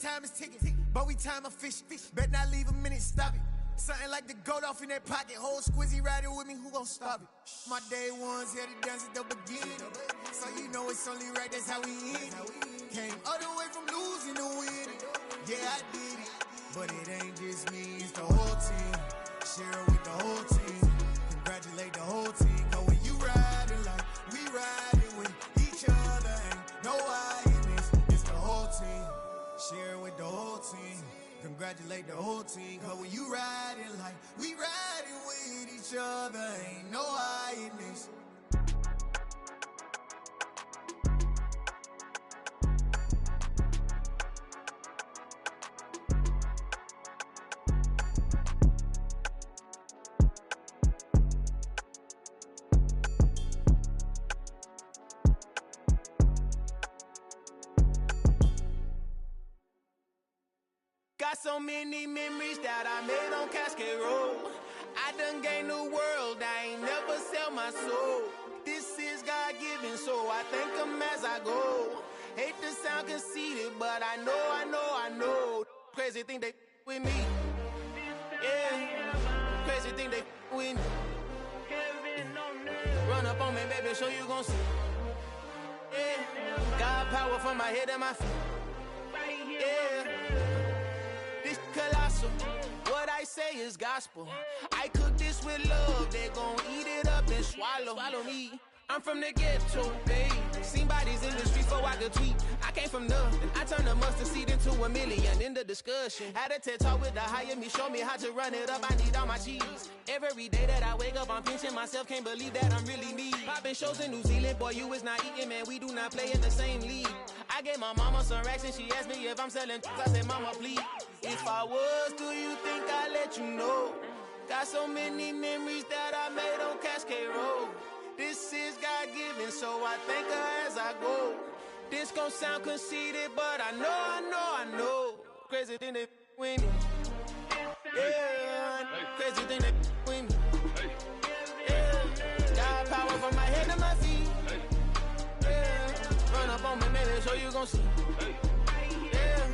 Time is ticking, but we time a fish. Bet not leave a minute, stop it. Something like the goat off in that pocket. Whole squizzy riding with me, who gon' stop it? My day ones here to dance at the beginning. So you know it's only right, that's how we end. Came all the way from losing to winning. Yeah, I did it, but it ain't just me, it's the whole team. Share it with the whole team. Congratulate the whole team. Cause when you riding like we riding with each other, ain't no I in this, it's the whole team. Share it with the whole team. Congratulate the whole team. Cause when you riding like we riding with each other, ain't no I in this. Got so many memories that I made on Cascade Road. I done gained the world, I ain't never sell my soul. This is God-given, so I thank him as I go. Hate to sound conceited, but I know. Crazy thing they with me. Yeah, crazy thing they with me. Run up on me, baby, show you gon' see. Yeah, God power from my head and my feet. Yeah. Colossal. What I say is gospel. I cook this with love. They gon' eat it up and swallow me. I'm from the ghetto, babe. Seen bodies in the street before I could tweet. I came from nothing. I turned a mustard seed into a million in the discussion. Had a TED talk with the higher me, show me how to run it up. I need all my cheese. Every day that I wake up, I'm pinching myself. Can't believe that I'm really me. Popping shows in New Zealand, boy, you is not eating, man. We do not play in the same league. I gave my mama some racks and she asked me if I'm selling. I said, mama, please. If I was, do you think I'd let you know? Got so many memories that I made on Cascade Road. This is God-given, so I thank her as I go. This gon' sound conceited, but I know. Crazy thing they with me. Yeah, crazy thing they with me. Yeah, got power from my head to my feet. Yeah, run up on me, maybe so you gon' see. Yeah.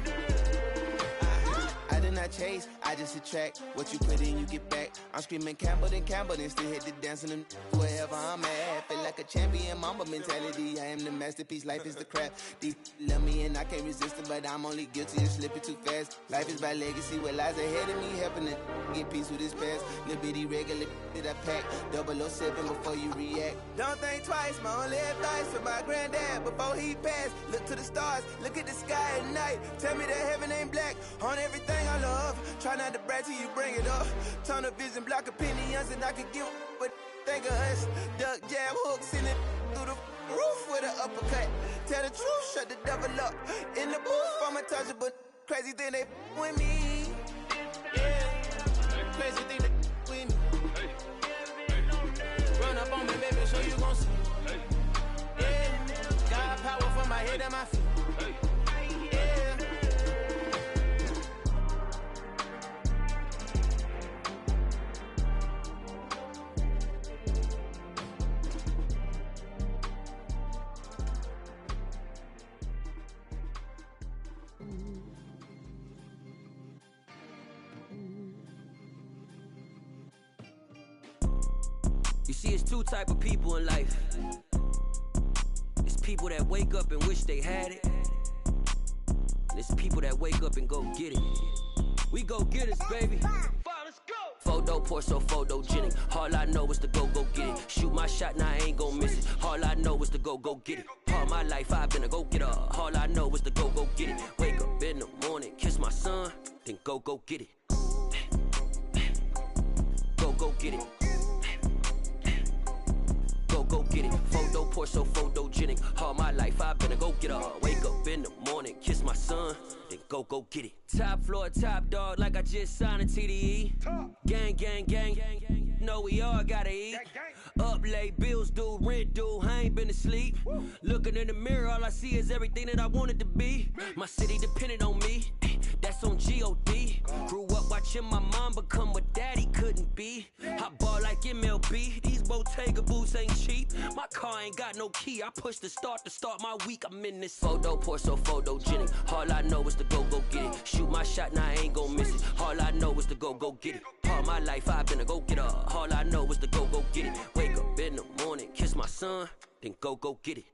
I did not chase, I just attract. What you put in, you get back. I'm screaming Campbell, then still hit the dancing and wherever I'm at. Feel like a champion, mamba mentality. I am the masterpiece, life is the crap. These love me and I can't resist it, but I'm only guilty of slipping too fast. Life is by legacy, what lies ahead of me, helping to get peace with this past. Little bitty regular that I pack, 007 before you react. Don't think twice, my only advice for my granddad before he passed. Look to the stars, look at the sky at night. Tell me that heaven ain't black on everything I love. Try not to brag till you bring it up. Tunnel vision, block opinions, and I could give but think of us. Duck, jab, hooks in it through the roof with an uppercut. Tell the truth, shut the devil up. In the booth, I'm untouchable. Crazy thing they with me. Yeah, crazy thing they with me. Run up on me, baby, so you gon' see. Yeah, got power from my head and my feet. Yeah. You see, it's two type of people in life. It's people that wake up and wish they had it. And it's people that wake up and go get it. We go get it, baby. Let's go. Photo pour so photogenic. All I know is to go get it. Shoot my shot, now I ain't gon' miss it. All I know is to go get it. All my life I've been a go-getter. All I know is to go get it. Wake up in the morning, kiss my son, then go get it. Go get it. Go get it. Photo pour so photogenic. All my life I've been a go-getter. Wake up in the morning, kiss my son, then go get it. Top floor, top dog, like I just signed a TDE. Gang. Know we all gotta eat. Up late, bills due, rent due, I ain't been asleep. Looking in the mirror, all I see is everything that I wanted to be. My city depended on me, that's on G.O.D. Grew up watching my mom become what daddy couldn't be. I ball like MLB, these bow Bottega boots ain't cheap. My car ain't got no key. I push the start to start my week. I'm in this photo, pour so photogenic. All I know is to go get it. Shoot my shot, now I ain't gon' miss it. All I know is to go get it. All my life I've been a go-getter. All I know is to go get it. Wake up in the morning, kiss my son, then go get it.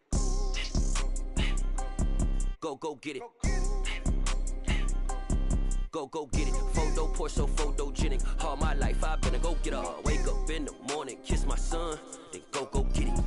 Go get it. Go get it. Photo, pour so photogenic. All my life I've been a go-getter. Wake up in the morning, kiss my son, then go get it.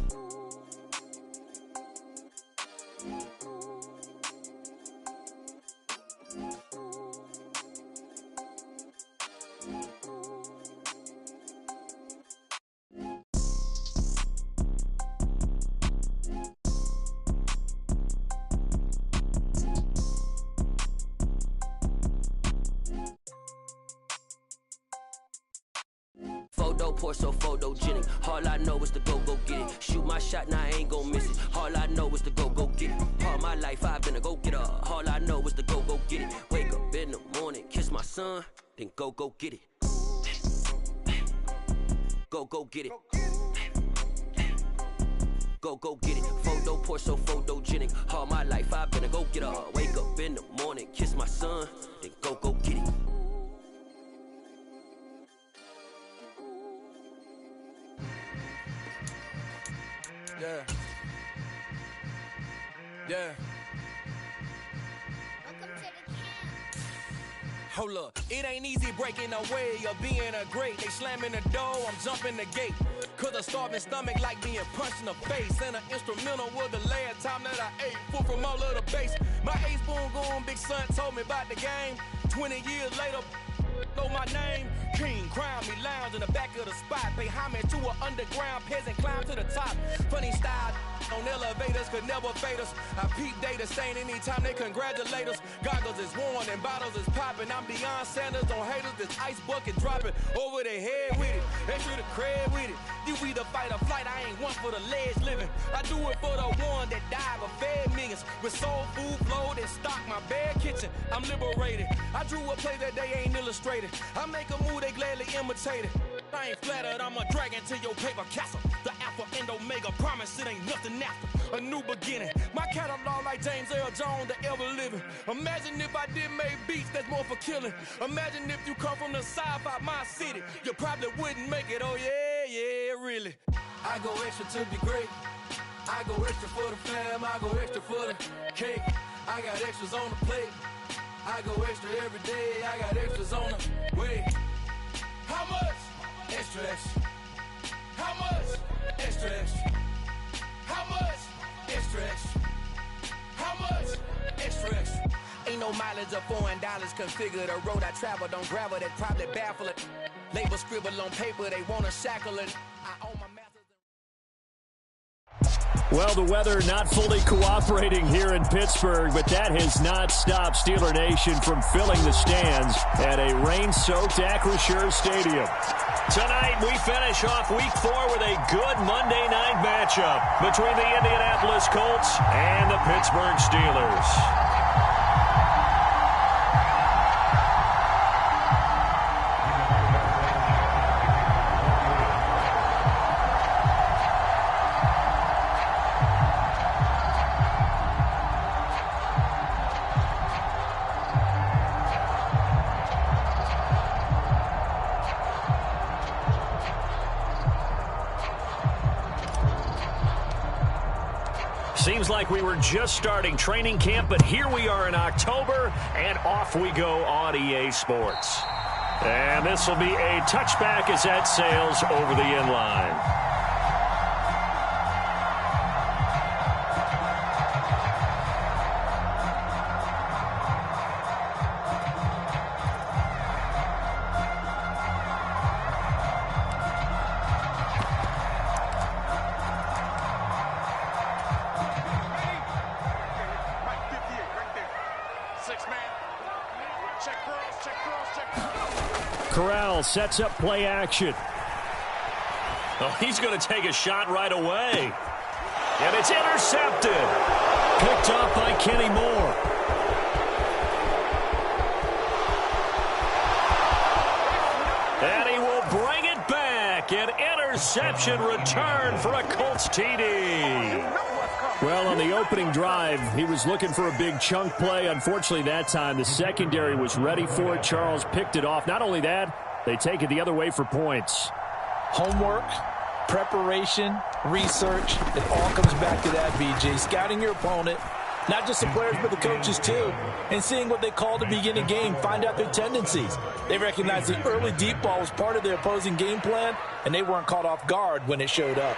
Photo, pour so photogenic. All I know is to go get it. Shoot my shot, now I ain't gon' miss it. All I know is to go get it. All my life I've been a go-getter. All I know is to go get it. Wake up in the morning, kiss my son, then go get it. Go get it. Go get it. Photo, pour so photogenic. All my life I've been a go-getter. Wake up in the morning, kiss my son, then go get it. Yeah. Hold up, it ain't easy breaking away or being a great. They slamming the door, I'm jumping the gate. Cause a starving stomach like being punched in the face. And an instrumental was the last time that I ate. Full from all of the bass. My ace spoon going, big son told me about the game. 20 years later, know my name. King, crown me, lounge in the back of the spot. Pay homage to an underground peasant, climb to the top. Funny style on elevators could never fade us. I peep data saying anytime they congratulate us. Goggles is worn and bottles is popping. I'm Deion Sanders on haters, this ice bucket dropping over their head with it. Extra the cred with it. You either fight or flight, I ain't one for the ledge living. I do it for the one that died but fed millions. With soul food flowed and stocked my bare kitchen. I'm liberated. I drew a play that they ain't illustrated. I make a move, they gladly imitate it. I ain't flattered, I'm a dragon to your paper castle. The Alpha and Omega, promise it ain't nothing after. A new beginning. My catalog like James Earl Jones, the ever living. Imagine if I did make beats that's more for killing. Imagine if you come from the south out my city. You probably wouldn't make it, oh yeah, really. I go extra to be great. I go extra for the fam, I go extra for the cake. I got extras on the plate. I go extra every day, I got extras on the way. How much? Extra, extra. How much? Extra, extra. How much? Extra, extra. How much? Extra, extra. Ain't no mileage of $4 configure the road I travel. Don't gravel that probably baffle it. Label scribble on paper, they wanna shackle it. I own my Well, the weather not fully cooperating here in Pittsburgh, but that has not stopped Steeler Nation from filling the stands at a rain-soaked Acrisure Stadium. Tonight, we finish off Week 4 with a good Monday night matchup between the Indianapolis Colts and the Pittsburgh Steelers. Seems like we were just starting training camp, but here we are in October, and off we go on EA Sports. And this will be a touchback as that sails over the end line. Corral sets up play action. Oh, he's going to take a shot right away. And it's intercepted. Picked up by Kenny Moore. And he will bring it back. An interception. interception return for a Colts TD. Well, on the opening drive, he was looking for a big chunk play. Unfortunately, that time, the secondary was ready for it. Charles picked it off. Not only that, they take it the other way for points. Homework, preparation, research, it all comes back to that, BJ. Scouting your opponent, not just the players but the coaches too, and seeing what they call to begin a game, find out their tendencies. They recognized the early deep ball was part of their opposing game plan, and they weren't caught off guard when it showed up.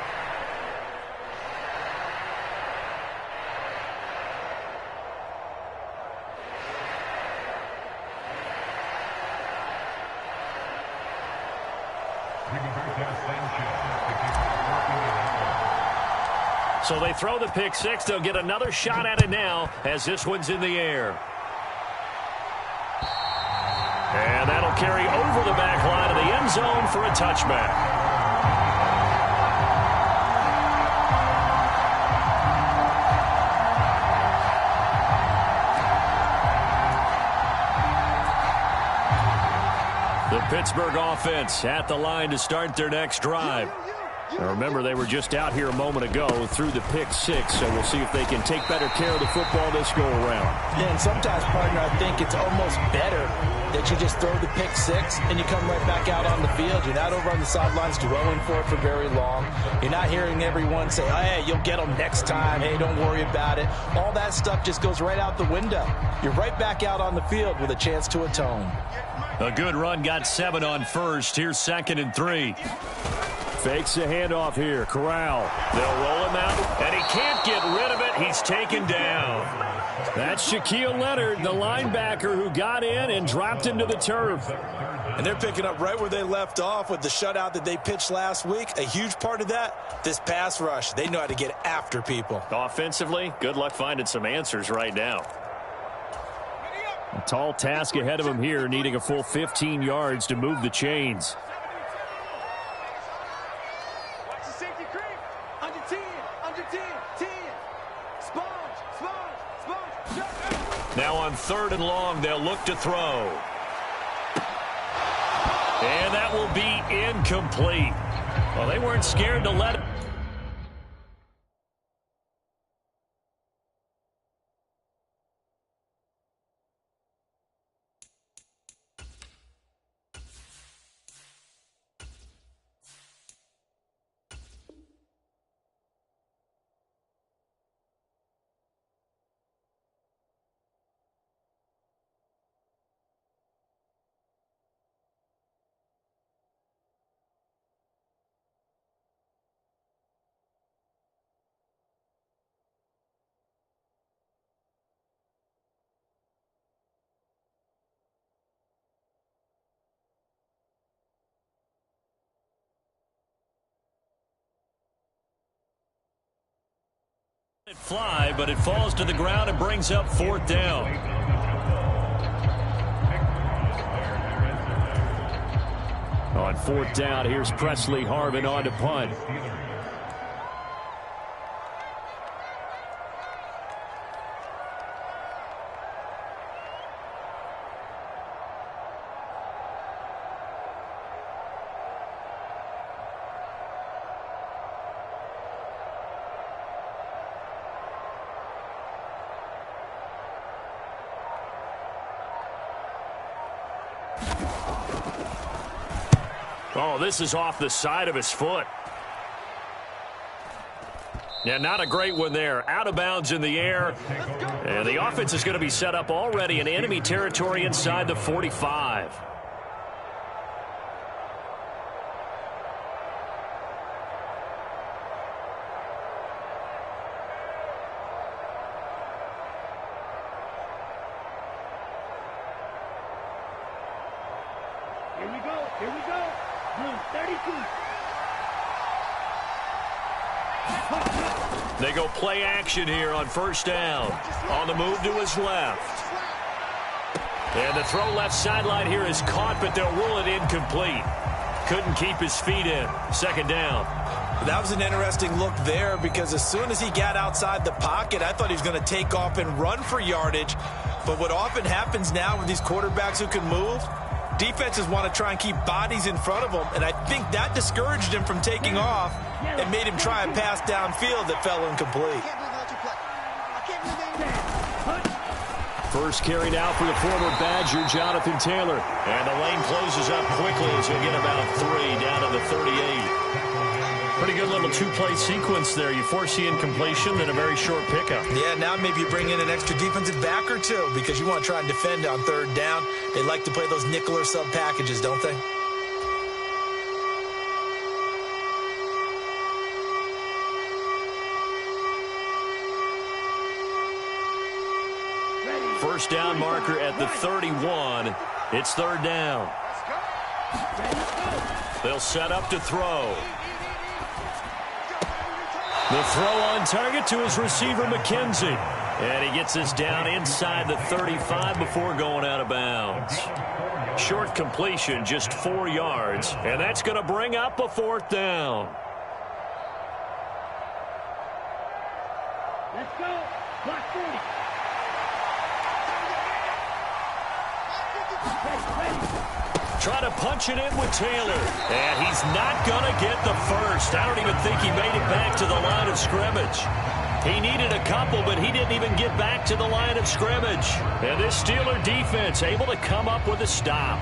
So they throw the pick six. They'll get another shot at it now as this one's in the air. And that'll carry over the back line of the end zone for a touchback. The Pittsburgh offense at the line to start their next drive. Now remember, they were just out here a moment ago through the pick six, so we'll see if they can take better care of the football this go-around. Yeah, and sometimes, partner, I think it's almost better that you just throw the pick six and you come right back out on the field. You're not over on the sidelines dwelling for it for very long. You're not hearing everyone say, oh, hey, you'll get them next time. Hey, don't worry about it. All that stuff just goes right out the window. You're right back out on the field with a chance to atone. A good run, got 7 on first. Here's 2nd and 3. Fakes the handoff here. Corral. They'll roll him out, and he can't get rid of it. He's taken down. That's Shaquille Leonard, the linebacker who got in and dropped him to the turf. And they're picking up right where they left off with the shutout that they pitched last week. A huge part of that, this pass rush. They know how to get after people. Offensively, good luck finding some answers right now. A tall task ahead of him here, needing a full 15 yards to move the chains. Now on 3rd and long, they'll look to throw. And that will be incomplete. Well, they weren't scared to let it. Fly, but it falls to the ground and brings up 4th down. On 4th down, here's Presley Harvin on to punt. Oh, this is off the side of his foot. Yeah, not a great one there. Out of bounds in the air. And the offense is going to be set up already in enemy territory inside the 45. Here we go. Here we go. Room 32. They go play action here on 1st down. On the move to his left. And the throw left sideline here is caught, but they'll rule it incomplete. Couldn't keep his feet in. 2nd down. That was an interesting look there because as soon as he got outside the pocket, I thought he was going to take off and run for yardage. But what often happens now with these quarterbacks who can move, Defenses want to try and keep bodies in front of him, and I think that discouraged him from taking off and made him try a pass downfield that fell incomplete. First carried out for the former Badger, Jonathan Taylor. And the lane closes up quickly as he'll get about 3 down to the 38. Pretty good little two-play sequence there. You force the incompletion, then a very short pickup. Yeah, now maybe you bring in an extra defensive back or two because you want to try and defend on third down. They like to play those nickel or sub packages, don't they? First down marker at the 31. It's third down. They'll set up to throw. The throw on target to his receiver, McKenzie. And he gets us down inside the 35 before going out of bounds. Short completion, just 4 yards. And that's going to bring up a fourth down. Let's go. Block 40. Try to punch it in with Taylor. And he's not going to get the first. I don't even think he made it back to the line of scrimmage. He needed a couple, but he didn't even get back to the line of scrimmage. And this Steeler defense able to come up with a stop.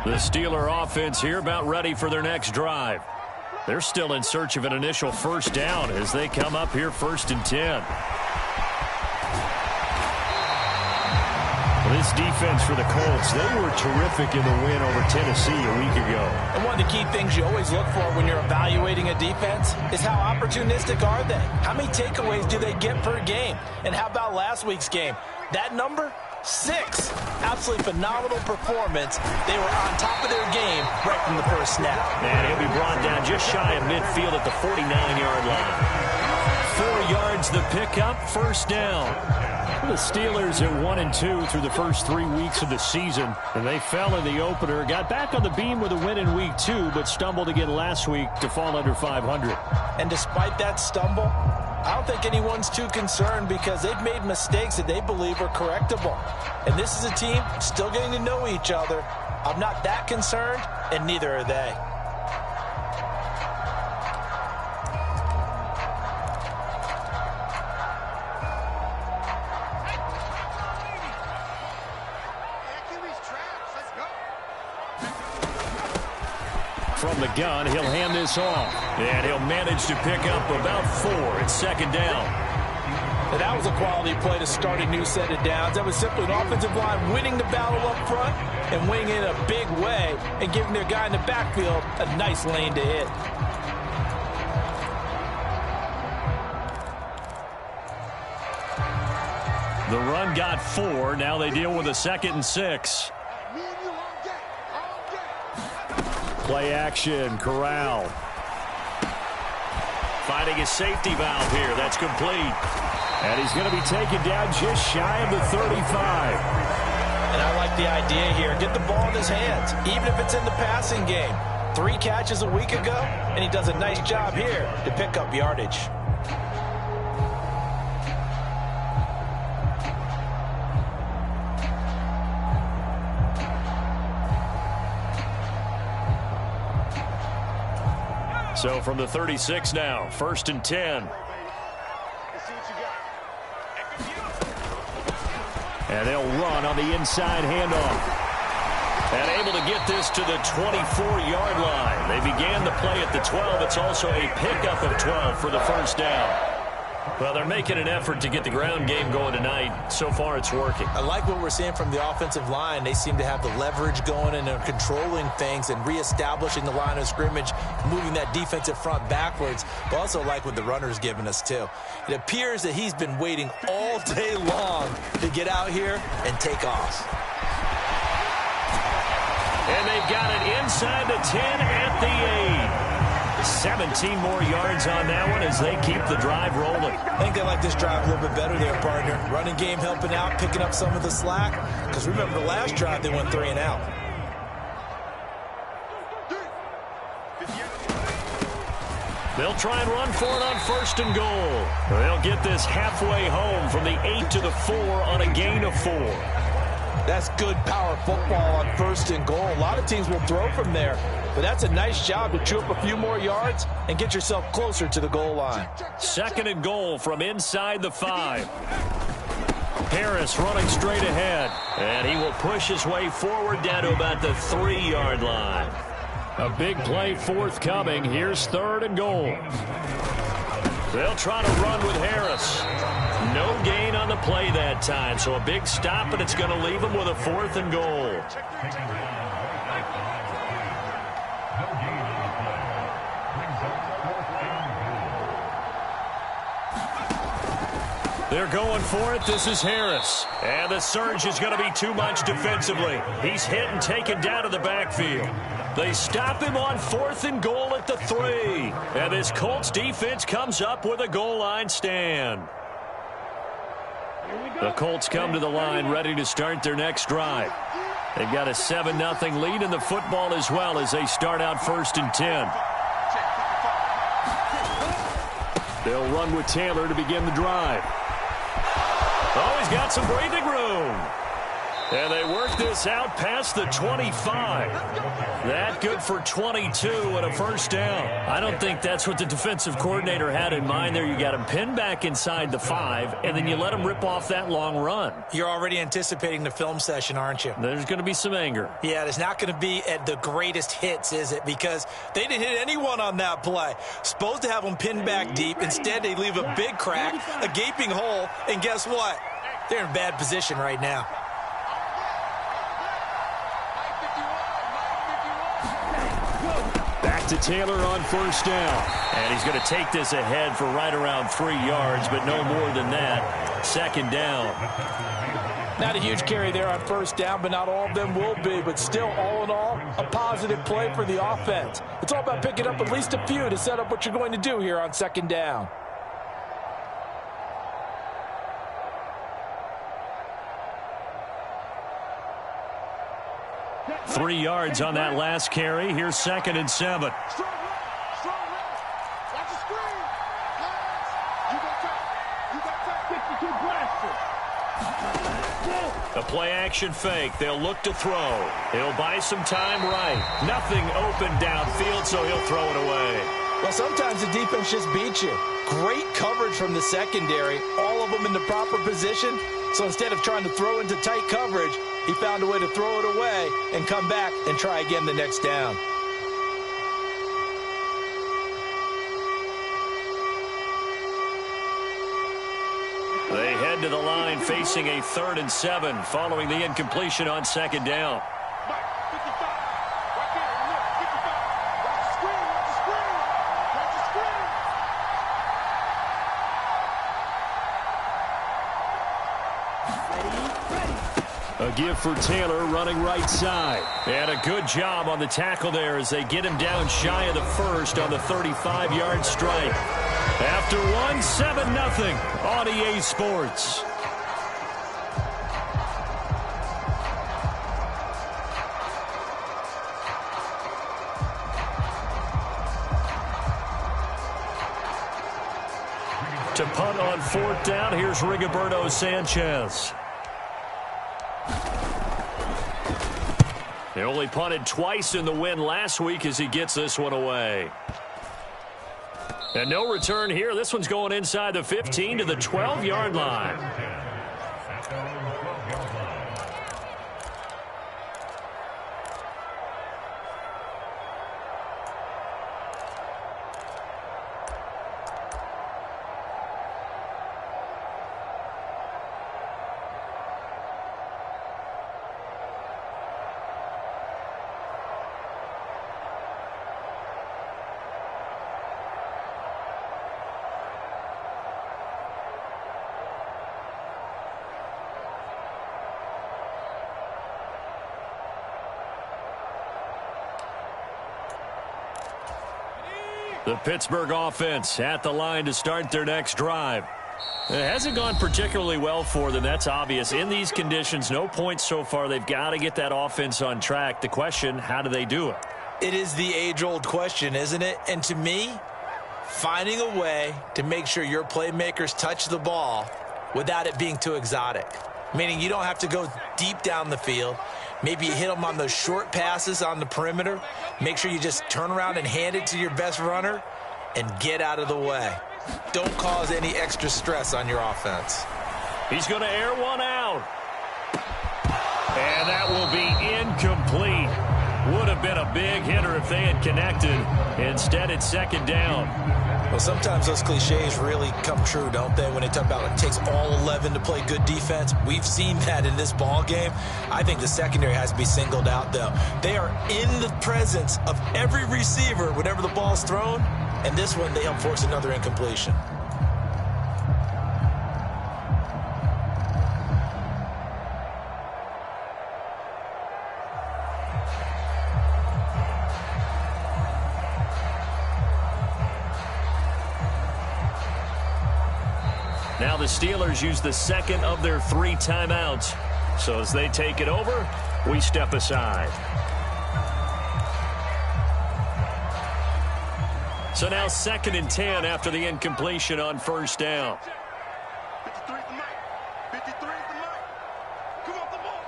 The Steeler offense here about ready for their next drive. They're still in search of an initial first down as they come up here 1st and 10. This defense for the Colts, they were terrific in the win over Tennessee a week ago. And one of the key things you always look for when you're evaluating a defense is how opportunistic are they? How many takeaways do they get per game? And how about last week's game? That number? 6. Absolutely phenomenal performance. They were on top of their game right from the first snap. And he'll be brought down just shy of midfield at the 49-yard line. 4 yards the pickup, first down. The Steelers at 1-2 through the first 3 weeks of the season, and they fell in the opener. Got back on the beam with a win in week 2, but stumbled again last week to fall under 500. And despite that stumble, I don't think anyone's too concerned because they've made mistakes that they believe are correctable. And this is a team still getting to know each other. I'm not that concerned, and neither are they. From the gun, he'll hand this off. And he'll manage to pick up about 4. It's second down. And that was a quality play to start a new set of downs. That was simply an offensive line winning the battle up front and winning it in a big way and giving their guy in the backfield a nice lane to hit. The run got 4. Now they deal with a 2nd and 6. Play action, Corral. Finding a safety valve here. That's complete. And he's going to be taken down just shy of the 35. And I like the idea here. Get the ball in his hands, even if it's in the passing game. 3 catches a week ago, and he does a nice job here to pick up yardage. So from the 36 now, 1st and 10. And they'll run on the inside handoff. And able to get this to the 24-yard line. They began the play at the 12. It's also a pickup of 12 for the first down. Well, they're making an effort to get the ground game going tonight. So far, it's working. I like what we're seeing from the offensive line. They seem to have the leverage going, and they're controlling things and reestablishing the line of scrimmage, moving that defensive front backwards. But also like what the runner's giving us, too. It appears that he's been waiting all day long to get out here and take off. And they've got it inside the 10 at the 8. 17 more yards on that one as they keep the drive rolling. I think they like this drive a little bit better there, partner. Running game helping out, picking up some of the slack. Because remember, the last drive they went 3 and out. They'll try and run for it on 1st and goal. They'll get this halfway home from the 8 to the 4 on a gain of 4. That's good power football on 1st and goal. A lot of teams will throw from there. But that's a nice job to chew up a few more yards and get yourself closer to the goal line. 2nd and goal from inside the 5. Harris running straight ahead. And he will push his way forward down to about the 3-yard line. A big play forthcoming. Here's 3rd and goal. They'll try to run with Harris. No gain on the play that time. So a big stop, and it's going to leave him with a 4th and goal. They're going for it. This is Harris. And the surge is going to be too much defensively. He's hit and taken down to the backfield. They stop him on 4th and goal at the 3. And this Colts defense comes up with a goal line stand. The Colts come to the line ready to start their next drive. They've got a 7-0 lead in the football as well as they start out 1st and 10. They'll run with Taylor to begin the drive. Oh, he's got some breathing room. And they work this out past the 25. That good for 22 and a 1st down. I don't think that's what the defensive coordinator had in mind there. You got him pinned back inside the 5, and then you let him rip off that long run. You're already anticipating the film session, aren't you? There's going to be some anger. Yeah, it's not going to be at the greatest hits, is it? Because they didn't hit anyone on that play. Supposed to have them pinned back deep. Instead, they leave a big crack, a gaping hole, and guess what? They're in bad position right now. Back to Taylor on 1st down. And he's going to take this ahead for right around 3 yards, but no more than that. 2nd down. Not a huge carry there on 1st down, but not all of them will be. But still, all in all, a positive play for the offense. It's all about picking up at least a few to set up what you're going to do here on 2nd down. Three yards on that last carry. Here's 2nd and 7. A play-action fake. They'll look to throw. He'll buy some time right. Nothing open downfield, so he'll throw it away. Well, sometimes the defense just beats you. Great coverage from the secondary. All of them in the proper position. So instead of trying to throw into tight coverage, he found a way to throw it away and come back and try again the next down. They head to the line facing a 3rd and 7 following the incompletion on 2nd down. A give for Taylor running right side. And a good job on the tackle there as they get him down shy of the 1st on the 35-yard strike. After one, 7-0 on EA Sports. To punt on 4th down, here's Rigoberto Sanchez. They only punted twice in the win last week as he gets this one away. And no return here. This one's going inside the 15 to the 12-yard line. The Pittsburgh offense at the line to start their next drive. It hasn't gone particularly well for them. That's obvious. In these conditions, no points so far. They've got to get that offense on track. The question, how do they do it? It is the age-old question, isn't it? And to me, finding a way to make sure your playmakers touch the ball without it being too exotic. Meaning you don't have to go deep down the field. Maybe you hit them on those short passes on the perimeter. Make sure you just turn around and hand it to your best runner and get out of the way. Don't cause any extra stress on your offense. He's going to air one out. And that will be incomplete. Would have been a big hitter if they had connected. Instead, it's second down. Well, sometimes those cliches really come true, don't they? When they talk about it takes all 11 to play good defense. We've seen that in this ball game. I think the secondary has to be singled out, though. They are in the presence of every receiver whenever the ball's thrown. And this one, they help force another incompletion. Now the Steelers use the second of their 3 timeouts. So as they take it over, we step aside. So now 2nd and 10 after the incompletion on first down. 53 is the mic. 53 is the mic. Come on, the ball.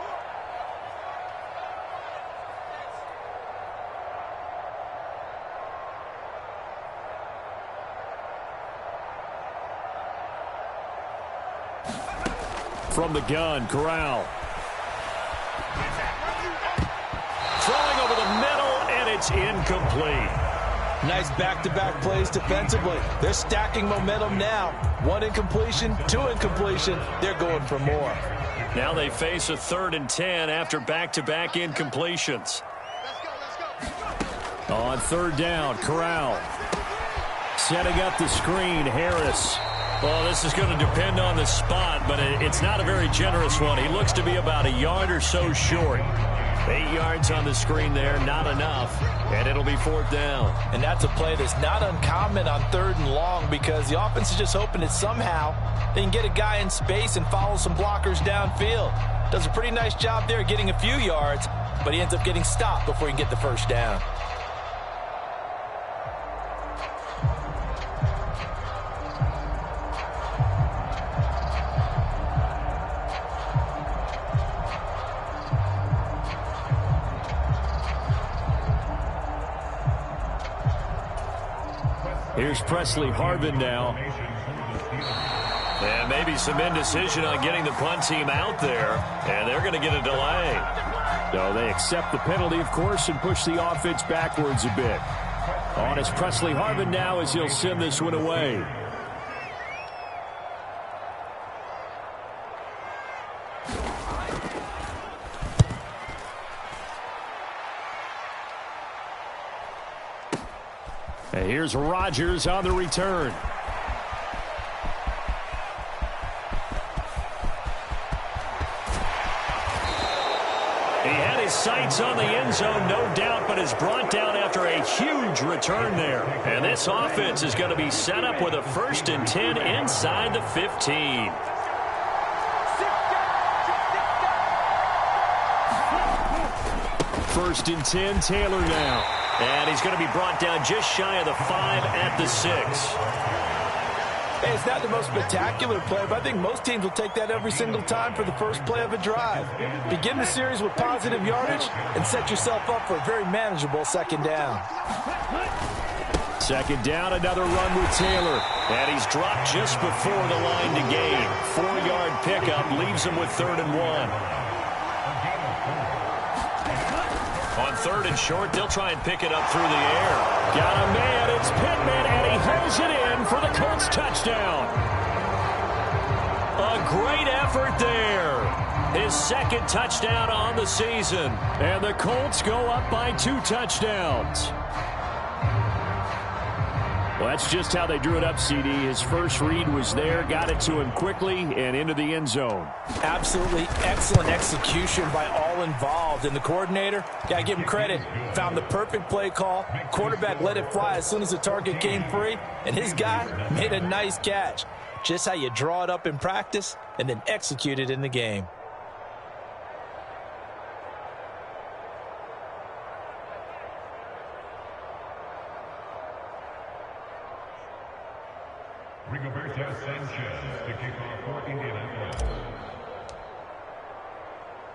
From the gun, Corral. Throwing over the middle, and it's incomplete. Nice back-to-back plays defensively. They're stacking momentum now. 1 incompletion, 2 incompletion. They're going for more. Now they face a 3rd and 10 after back-to-back incompletions. On 3rd down, Corral. Setting up the screen, Harris. Well, this is going to depend on the spot, but it's not a very generous one. He looks to be about a yard or so short. 8 yards on the screen there, not enough, and it'll be 4th down. And that's a play that's not uncommon on 3rd and long because the offense is just hoping that somehow they can get a guy in space and follow some blockers downfield. Does a pretty nice job there getting a few yards, but he ends up getting stopped before he can get the first down. Here's Presley Harvin now. And maybe some indecision on getting the punt team out there. And they're going to get a delay. So they accept the penalty, of course, and push the offense backwards a bit. On is Presley Harvin now as he'll send this one away. And here's Rodgers on the return. He had his sights on the end zone, no doubt, but is brought down after a huge return there. And this offense is going to be set up with a 1st and 10 inside the 15. First and 10, Taylor now. And he's going to be brought down just shy of the 5 at the 6. Hey, it's not the most spectacular play, but I think most teams will take that every single time for the first play of a drive. Begin the series with positive yardage and set yourself up for a very manageable 2nd down. 2nd down, another run with Taylor. And he's dropped just before the line to gain. 4-yard pickup leaves him with 3rd and 1. On 3rd and short, they'll try and pick it up through the air. Got a man, it's Pittman, and he holds it in for the Colts touchdown. A great effort there. His 2nd touchdown on the season. And the Colts go up by 2 touchdowns. Well, that's just how they drew it up, CD. His first read was there, got it to him quickly, and into the end zone. Absolutely excellent execution by all involved. And the coordinator, got to give him credit, found the perfect play call. Quarterback let it fly as soon as the target came free, and his guy made a nice catch. Just how you draw it up in practice and then execute it in the game.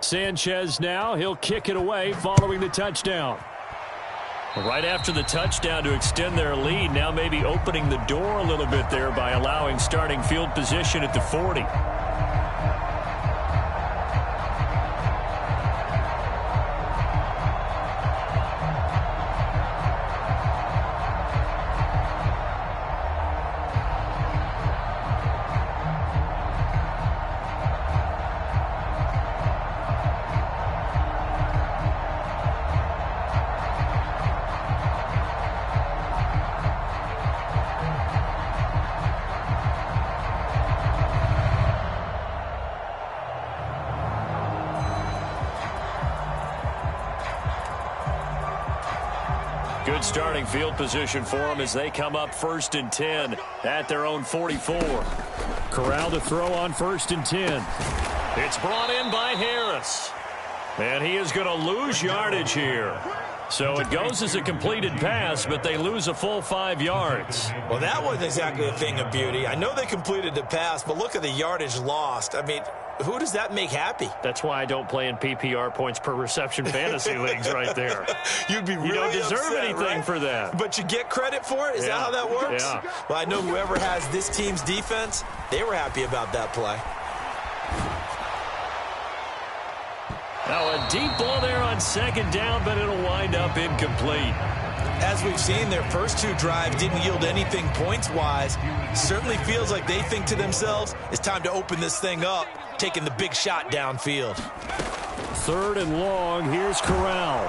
Sanchez now, he'll kick it away following the touchdown. Right after the touchdown to extend their lead, now maybe opening the door a little bit there by allowing starting field position at the 40. Good starting field position for them as they come up 1st and 10 at their own 44. Corral to throw on 1st and 10. It's brought in by Harris. And he is going to lose yardage here. So it goes as a completed pass, but they lose a full 5 yards. Well, that wasn't exactly a thing of beauty. I know they completed the pass, but look at the yardage lost. I mean, who does that make happy? That's why I don't play in PPR points per reception fantasy leagues right there. You'd be really You don't deserve upset, anything right? for that. But you get credit for it? Is that how that works? Yeah. Well, I know whoever has this team's defense, they were happy about that play. Now a deep ball there on 2nd down, but it'll wind up incomplete. As we've seen, their first 2 drives didn't yield anything points-wise. Certainly feels like they think to themselves, it's time to open this thing up, taking the big shot downfield. 3rd and long, here's Corral.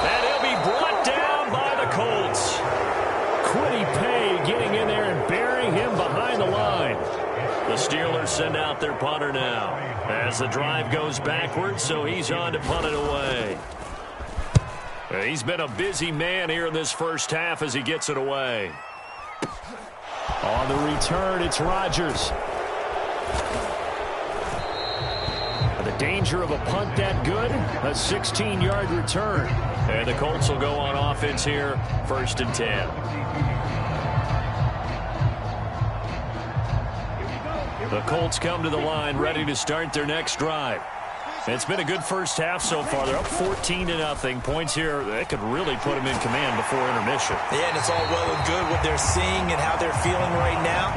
And he'll be brought down by the Colts. Quiddy Pay getting in there and burying him behind the line. The Steelers send out their punter now as the drive goes backwards, so he's on to punt it away. He's been a busy man here in this first half as he gets it away. On the return, it's Rodgers. The danger of a punt that good, a 16-yard return. And the Colts will go on offense here, 1st and 10. The Colts come to the line, ready to start their next drive. It's been a good first half so far. They're up 14-0. Points here, they could really put them in command before intermission. Yeah, and it's all well and good what they're seeing and how they're feeling right now.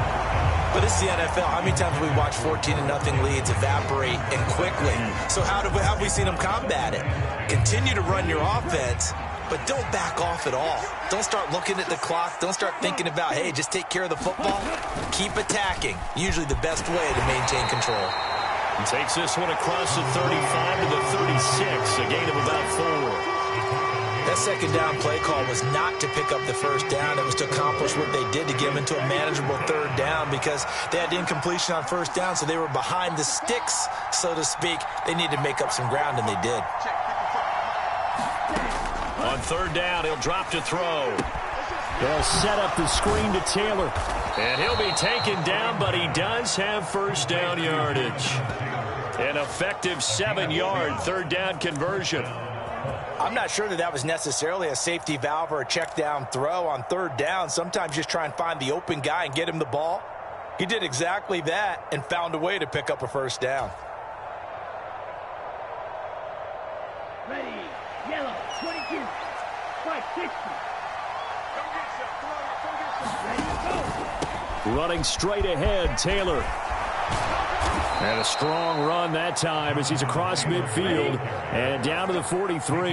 But it's the NFL. How many times have we watched 14-0 leads evaporate and quickly? So how have we seen them combat it? Continue to run your offense, but don't back off at all. Don't start looking at the clock. Don't start thinking about, hey, just take care of the football. Keep attacking. Usually the best way to maintain control. He takes this one across the 35 to the 36, a gain of about 4. That 2nd down play call was not to pick up the 1st down. It was to accomplish what they did to get them into a manageable 3rd down because they had incompletion on 1st down, so they were behind the sticks, so to speak. They needed to make up some ground, and they did. On 3rd down, he'll drop to throw. They'll set up the screen to Taylor. And he'll be taken down, but he does have 1st down yardage. An effective 7-yard 3rd down conversion. I'm not sure that was necessarily a safety valve or a check down throw on 3rd down. Sometimes just try and find the open guy and get him the ball. He did exactly that and found a way to pick up a 1st down. Ready, yellow, 22, fight 60. Running straight ahead, Taylor. And a strong run that time as he's across midfield and down to the 43.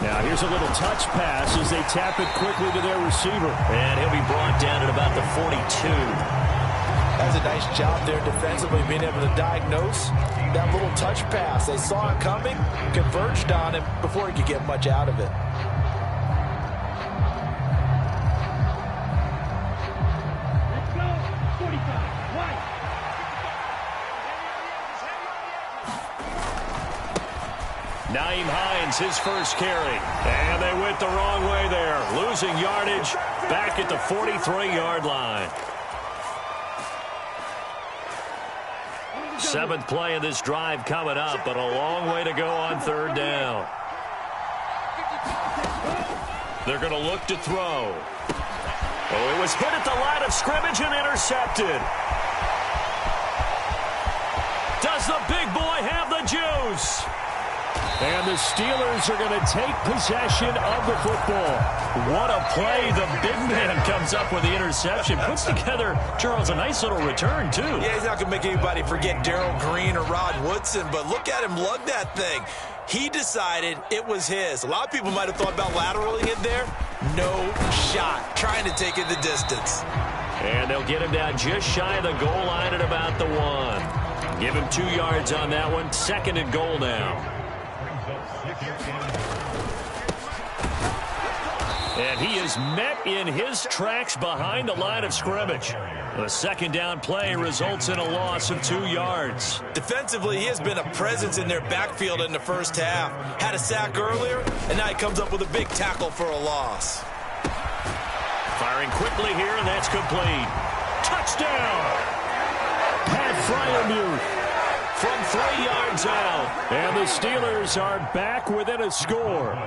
Now here's a little touch pass as they tap it quickly to their receiver. And he'll be brought down at about the 42. That's a nice job there defensively, being able to diagnose that little touch pass. They saw it coming, converged on him before he could get much out of it. Let's go. 45. White. Naeem Hines, his first carry. And they went the wrong way there. Losing yardage back at the 43-yard line. 7th play of this drive coming up, but a long way to go on 3rd down. They're going to look to throw. Oh, it was hit at the line of scrimmage and intercepted. Does the big boy have the juice? And the Steelers are going to take possession of the football. What a play. The big man comes up with the interception. Puts together, Charles, a nice little return, too. Yeah, he's not going to make anybody forget Darrell Green or Rod Woodson, but look at him lug that thing. He decided it was his. A lot of people might have thought about lateraling it there. No shot. Trying to take it the distance. And they'll get him down just shy of the goal line at about the 1. Give him 2 yards on that one. 2nd and goal now. And he is met in his tracks behind the line of scrimmage. The 2nd down play results in a loss of 2 yards. Defensively, he has been a presence in their backfield in the first half. Had a sack earlier, and now he comes up with a big tackle for a loss. Firing quickly here, and that's complete. Touchdown! Pat Fryermuth from 3 yards out. And the Steelers are back within a score.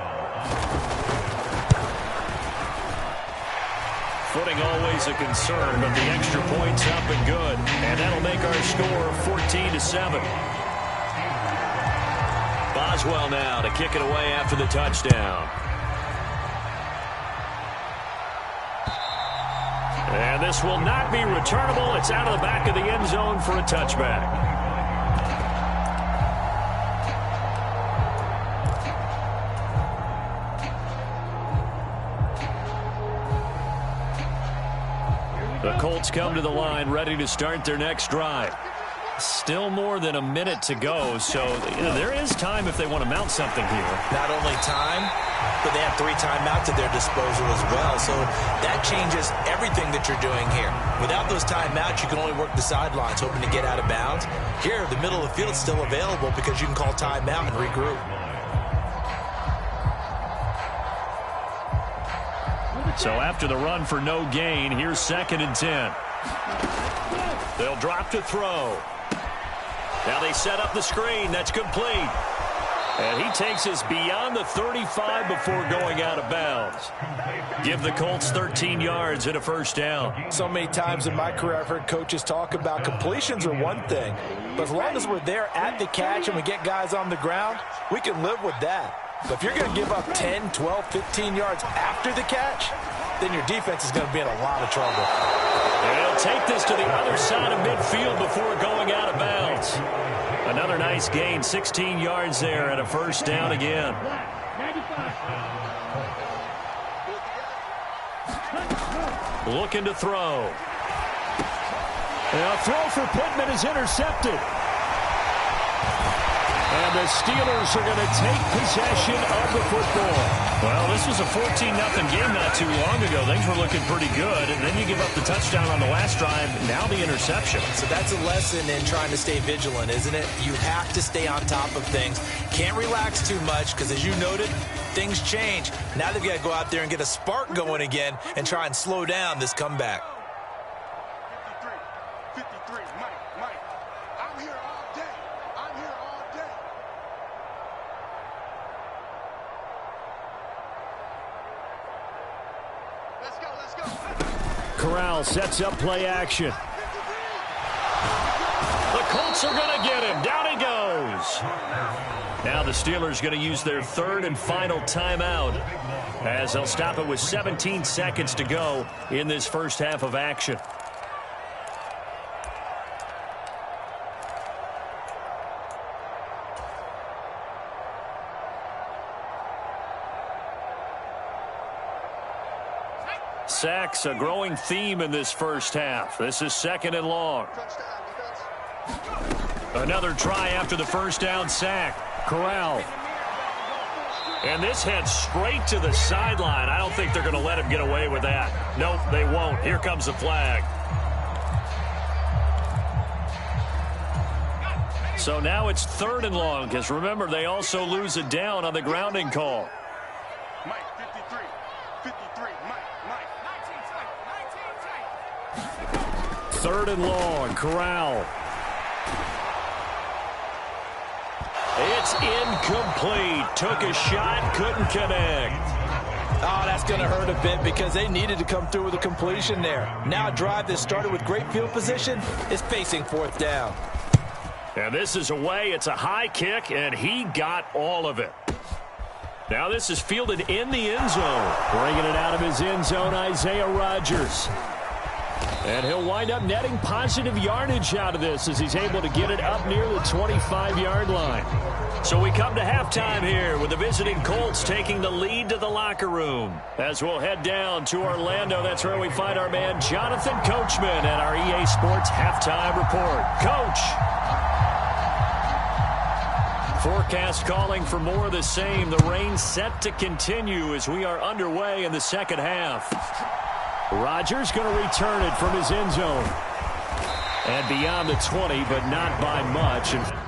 Footing always a concern, but the extra point's up and good. And that'll make our score 14-7. Boswell now to kick it away after the touchdown. And this will not be returnable. It's out of the back of the end zone for a touchback. The Colts come to the line ready to start their next drive. Still more than a minute to go, so there is time if they want to mount something here. Not only time, but they have 3 timeouts at their disposal as well, so that changes everything that you're doing here. Without those timeouts, you can only work the sidelines, hoping to get out of bounds. Here, the middle of the field is still available because you can call timeout and regroup. So after the run for no gain, here's 2nd and 10. They'll drop to throw. Now they set up the screen. That's complete. And he takes us beyond the 35 before going out of bounds. Give the Colts 13 yards and a first down. So many times in my career I've heard coaches talk about completions are one thing, but as long as we're there at the catch and we get guys on the ground, we can live with that. But if you're going to give up 10, 12, 15 yards after the catch, then your defense is going to be in a lot of trouble. And he'll take this to the other side of midfield before going out of bounds. Another nice gain, 16 yards there and a first down again. Looking to throw. And a throw for Pittman is intercepted. And the Steelers are going to take possession of the football. Well, this was a 14-0 game not too long ago. Things were looking pretty good. And then you give up the touchdown on the last drive. Now the interception. So that's a lesson in trying to stay vigilant, isn't it? You have to stay on top of things. Can't relax too much because, as you noted, things change. Now they've got to go out there and get a spark going again and try and slow down this comeback. 53, Mike, I'm here all day. I'm here all day. Let's go. Corral sets up play action. The Colts are going to get him. Down he goes. Now the Steelers going to use their 3rd and final timeout as they'll stop it with 17 seconds to go in this first half of action. Sacks, a growing theme in this first half. This is 2nd and long. Another try after the first down sack. Corral. And this heads straight to the sideline. I don't think they're going to let him get away with that. Nope, they won't. Here comes the flag. So now it's 3rd and long, because remember, they also lose it down on the grounding call. Mike, 53. 53. Mike. 3rd and long. Corral. It's incomplete. Took a shot, couldn't connect. Oh, that's going to hurt a bit because they needed to come through with a completion there. Now a drive that started with great field position is facing 4th down. And this is away. It's a high kick, and he got all of it. Now this is fielded in the end zone. Bringing it out of his end zone, Isaiah Rodgers. And he'll wind up netting positive yardage out of this as he's able to get it up near the 25-yard line. So we come to halftime here with the visiting Colts taking the lead to the locker room. As we'll head down to Orlando, that's where we find our man Jonathan Coachman at our EA Sports Halftime Report. Coach. Forecast calling for more of the same. The rain set to continue as we are underway in the second half. Rodgers going to return it from his end zone. And beyond the 20, but not by much. And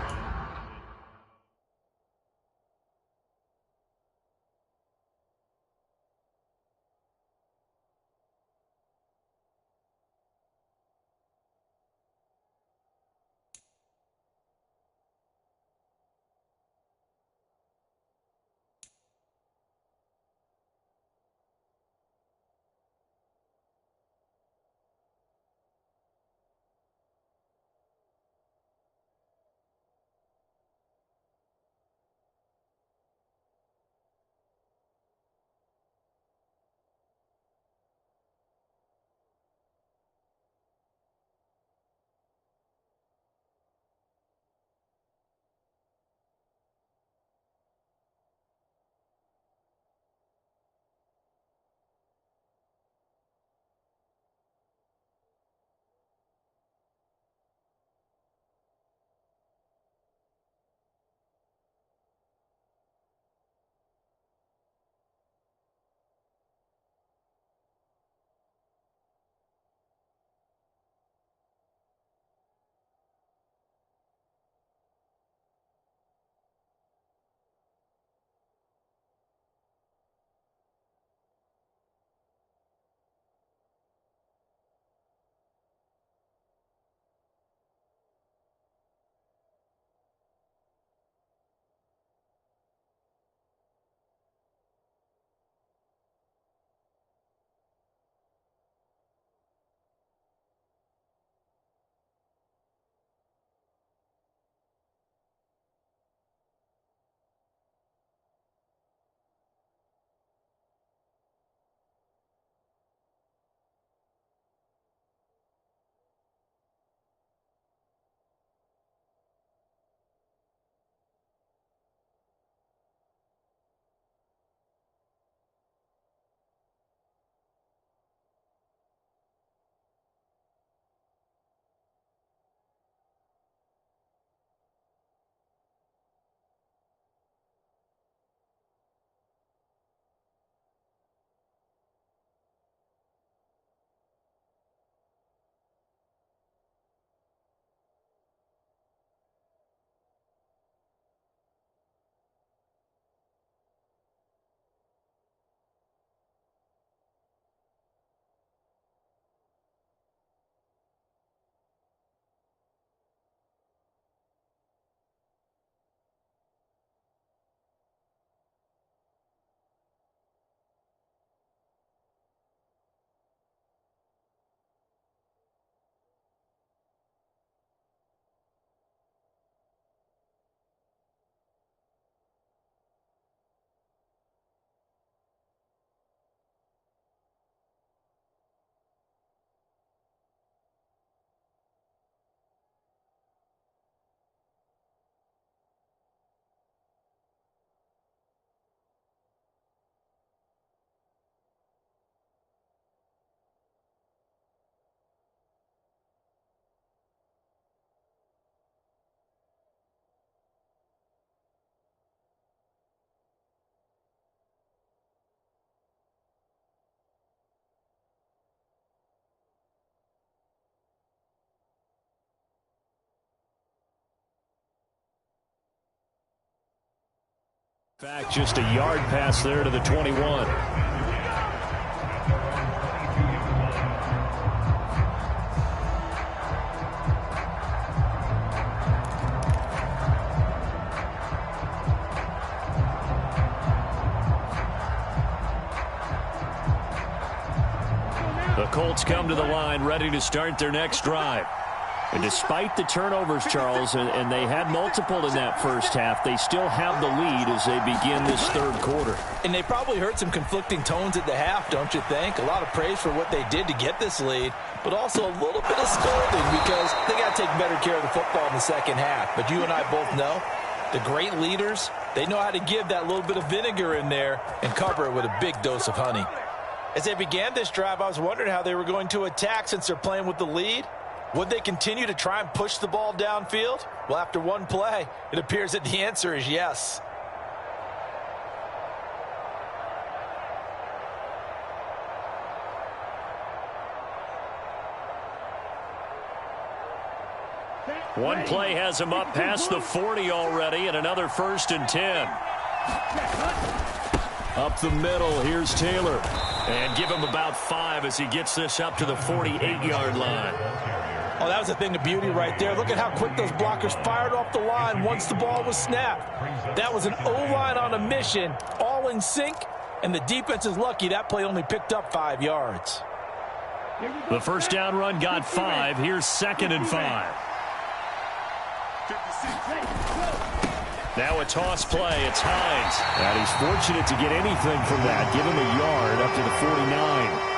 In fact, just a yard pass there to the 21. The Colts come to the line, ready to start their next drive. And despite the turnovers, Charles, and they had multiple in that first half, they still have the lead as they begin this third quarter. And they probably heard some conflicting tones at the half, don't you think? A lot of praise for what they did to get this lead, but also a little bit of scolding because they got to take better care of the football in the second half. But you and I both know the great leaders, they know how to give that little bit of vinegar in there and cover it with a big dose of honey. As they began this drive, I was wondering how they were going to attack since they're playing with the lead. Would they continue to try and push the ball downfield? Well, after one play, it appears that the answer is yes. One play has him up past the 40 already, and another 1st and 10. Up the middle, here's Taylor. And give him about 5 as he gets this up to the 48-yard line. Oh, that was a thing of beauty right there. Look at how quick those blockers fired off the line once the ball was snapped. That was an O-line on a mission, all in sync, and the defense is lucky that play only picked up 5 yards. The first down run got 5. Here's 2nd and 5. Now a toss play. It's Hines. And he's fortunate to get anything from that. Give him a yard up to the 49.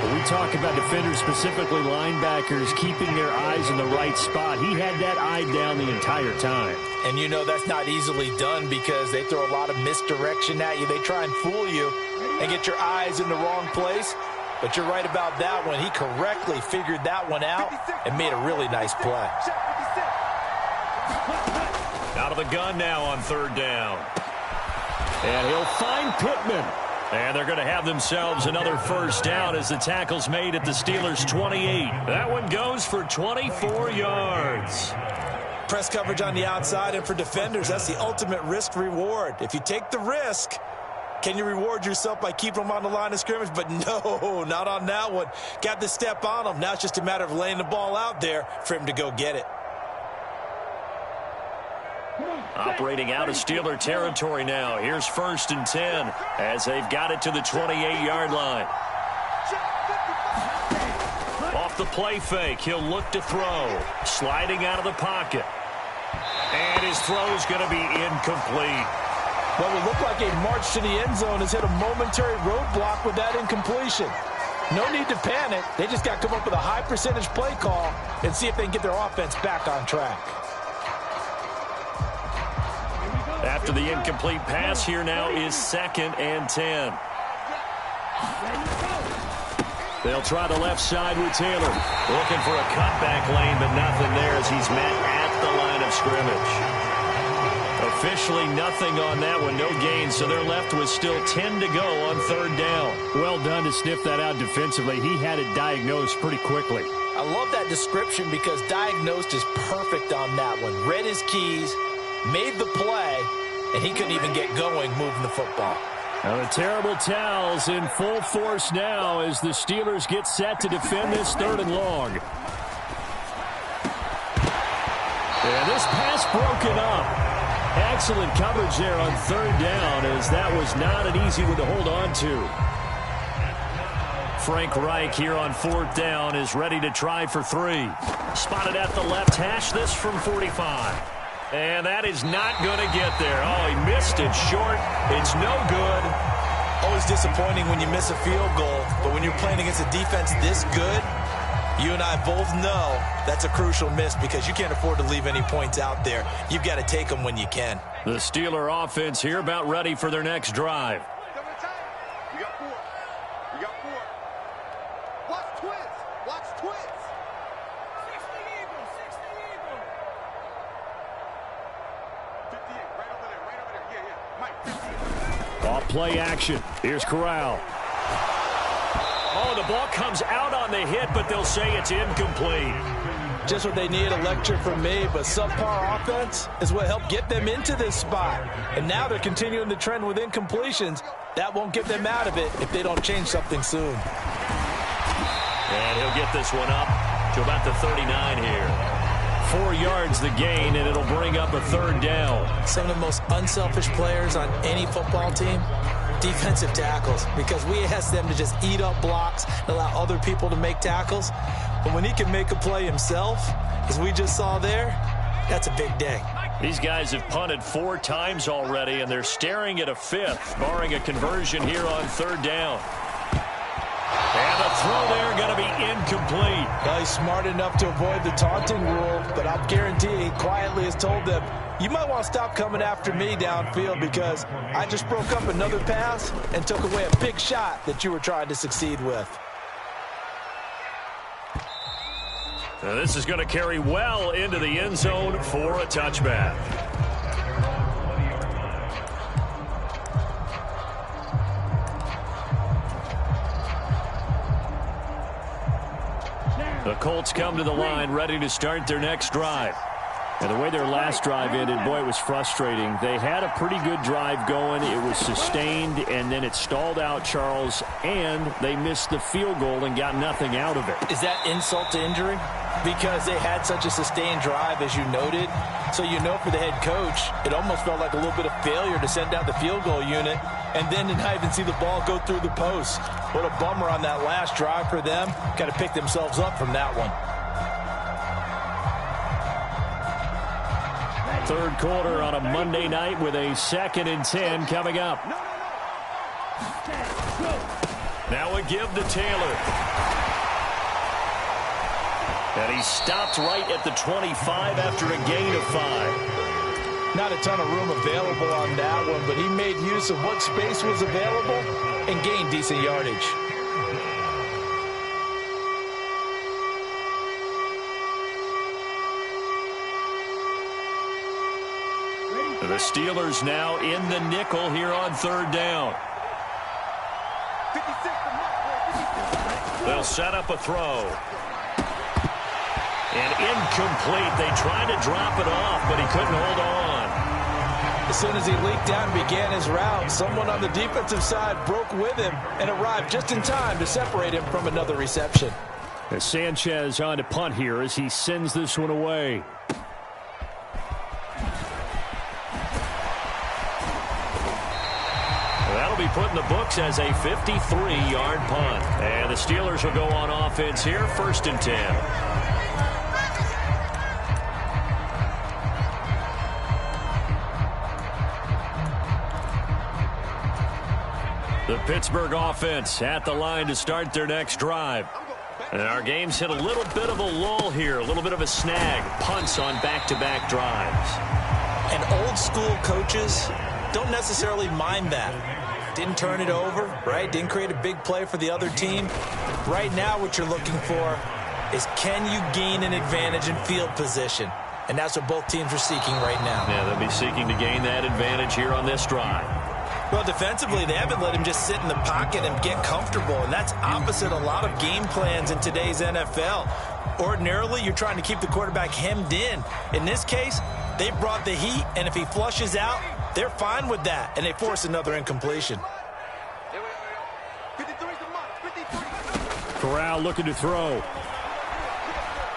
When we talk about defenders, specifically linebackers, keeping their eyes in the right spot, he had that eye down the entire time. And you know that's not easily done because they throw a lot of misdirection at you. They try and fool you and get your eyes in the wrong place. But you're right about that one. He correctly figured that one out and made a really nice play. Out of the gun now on 3rd down. And he'll find Pittman. And they're going to have themselves another first down as the tackle's made at the Steelers' 28. That one goes for 24 yards. Press coverage on the outside, and for defenders, that's the ultimate risk reward. If you take the risk, can you reward yourself by keeping them on the line of scrimmage? But no, not on that one. Got to step on them. Now it's just a matter of laying the ball out there for him to go get it. Operating out of Steeler territory now. Here's 1st and 10 as they've got it to the 28-yard line. Off the play fake, he'll look to throw. Sliding out of the pocket. And his throw's going to be incomplete. What would look like a march to the end zone has hit a momentary roadblock with that incompletion. No need to panic. They just got to come up with a high percentage play call and see if they can get their offense back on track. After the incomplete pass, here now is 2nd and 10. They'll try the left side with Taylor. Looking for a cutback lane, but nothing there as he's met at the line of scrimmage. Officially nothing on that one, no gain, so they're left with still 10 to go on 3rd down. Well done to sniff that out defensively. He had it diagnosed pretty quickly. I love that description because diagnosed is perfect on that one. Read his keys, made the play, and he couldn't even get going moving the football. Now the terrible towels in full force now as the Steelers get set to defend this 3rd and long. And this pass broken up. Excellent coverage there on 3rd down as that was not an easy one to hold on to. Frank Reich here on 4th down is ready to try for 3. Spotted at the left hash, this from 45. And that is not going to get there. Oh, he missed it short. It's no good. Always disappointing when you miss a field goal, but when you're playing against a defense this good, you and I both know that's a crucial miss because you can't afford to leave any points out there. You've got to take them when you can. The Steeler offense here about ready for their next drive. You got 4. You got 4. Watch twins. Watch twins. 60 Eagles. 60 Eagles. 58. Right over there. Right over there. Yeah. Mike, 58. Off play action. Here's Corral. Oh, the ball comes out on the hit, but they'll say it's incomplete. Just what they need, a lecture from me, but subpar offense is what helped get them into this spot. And now they're continuing the trend with incompletions. That won't get them out of it if they don't change something soon. And he'll get this one up to about the 39 here. 4 yards the gain, and it'll bring up a third down. Some of the most unselfish players on any football team, defensive tackles, because we ask them to just eat up blocks and allow other people to make tackles. But when he can make a play himself, as we just saw there, that's a big day. These guys have punted 4 times already, and they're staring at a 5th, barring a conversion here on third down. And the throw there going to be incomplete. Well, he's smart enough to avoid the taunting rule, but I'll guarantee he quietly has told them, you might want to stop coming after me downfield because I just broke up another pass and took away a big shot that you were trying to succeed with. Now this is going to carry well into the end zone for a touchback. The Colts come to the line ready to start their next drive. And the way their last drive ended, boy, it was frustrating. They had a pretty good drive going. It was sustained, and then it stalled out, Charles, and they missed the field goal and got nothing out of it. Is that insult to injury? Because they had such a sustained drive, as you noted. So you know for the head coach, it almost felt like a little bit of failure to send out the field goal unit and then to not even see the ball go through the post. What a bummer on that last drive for them. Got to pick themselves up from that one. Third quarter on a Monday night with a 2nd and 10 coming up. Now a give to Taylor. And he stopped right at the 25 after a gain of 5. Not a ton of room available on that one, but he made use of what space was available and gained decent yardage. The Steelers now in the nickel here on third down. They'll set up a throw. And incomplete. They tried to drop it off, but he couldn't hold on. As soon as he leaked out and began his route, someone on the defensive side broke with him and arrived just in time to separate him from another reception. As Sanchez on to punt here as he sends this one away. That'll be put in the books as a 53-yard punt. And the Steelers will go on offense here, 1st and 10. The Pittsburgh offense at the line to start their next drive. And our game's hit a little bit of a lull here, a little bit of a snag. Punts on back-to-back drives. And old-school coaches don't necessarily mind that. Didn't turn it over, right? Didn't create a big play for the other team. Right now what you're looking for is can you gain an advantage in field position? And that's what both teams are seeking right now. Yeah, they'll be seeking to gain that advantage here on this drive. Well, defensively, they haven't let him just sit in the pocket and get comfortable, and that's opposite a lot of game plans in today's NFL. Ordinarily, you're trying to keep the quarterback hemmed in. In this case, they brought the heat, and if he flushes out, they're fine with that, and they force another incompletion. Corral looking to throw.